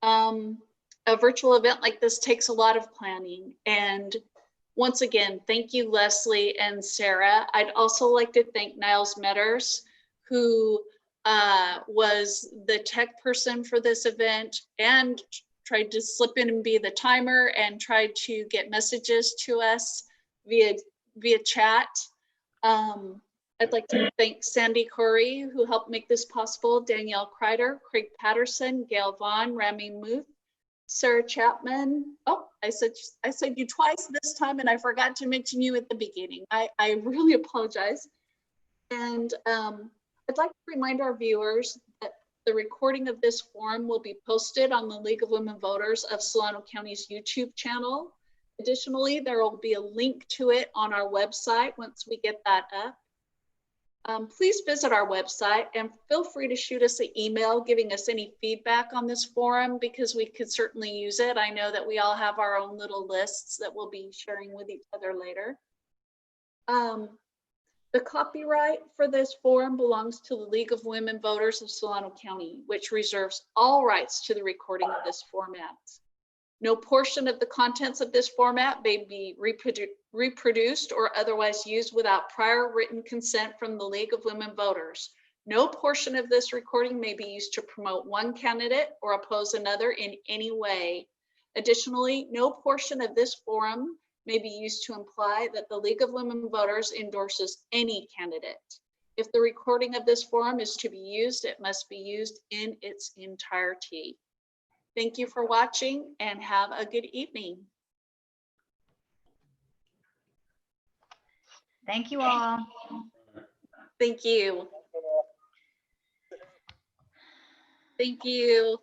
A virtual event like this takes a lot of planning. And once again, thank you, Leslie and Sarah. I'd also like to thank Niles Metters, who was the tech person for this event and tried to slip in and be the timer and tried to get messages to us via chat. I'd like to thank Sandy Corey, who helped make this possible, Danielle Kreider, Craig Patterson, Gail Vaughn, Rami Muth, Sarah Chapman. Oh, I said you twice this time, and I forgot to mention you at the beginning. I really apologize. And I'd like to remind our viewers that the recording of this forum will be posted on the League of Women Voters of Solano County's YouTube channel. Additionally, there will be a link to it on our website once we get that up. Please visit our website and feel free to shoot us an email giving us any feedback on this forum, because we could certainly use it. I know that we all have our own little lists that we'll be sharing with each other later. The copyright for this forum belongs to the League of Women Voters of Solano County, which reserves all rights to the recording of this format. No portion of the contents of this format may be reproduced or otherwise used without prior written consent from the League of Women Voters. No portion of this recording may be used to promote one candidate or oppose another in any way. Additionally, no portion of this forum may be used to imply that the League of Women Voters endorses any candidate. If the recording of this forum is to be used, it must be used in its entirety. Thank you for watching and have a good evening. Thank you all. Thank you. Thank you.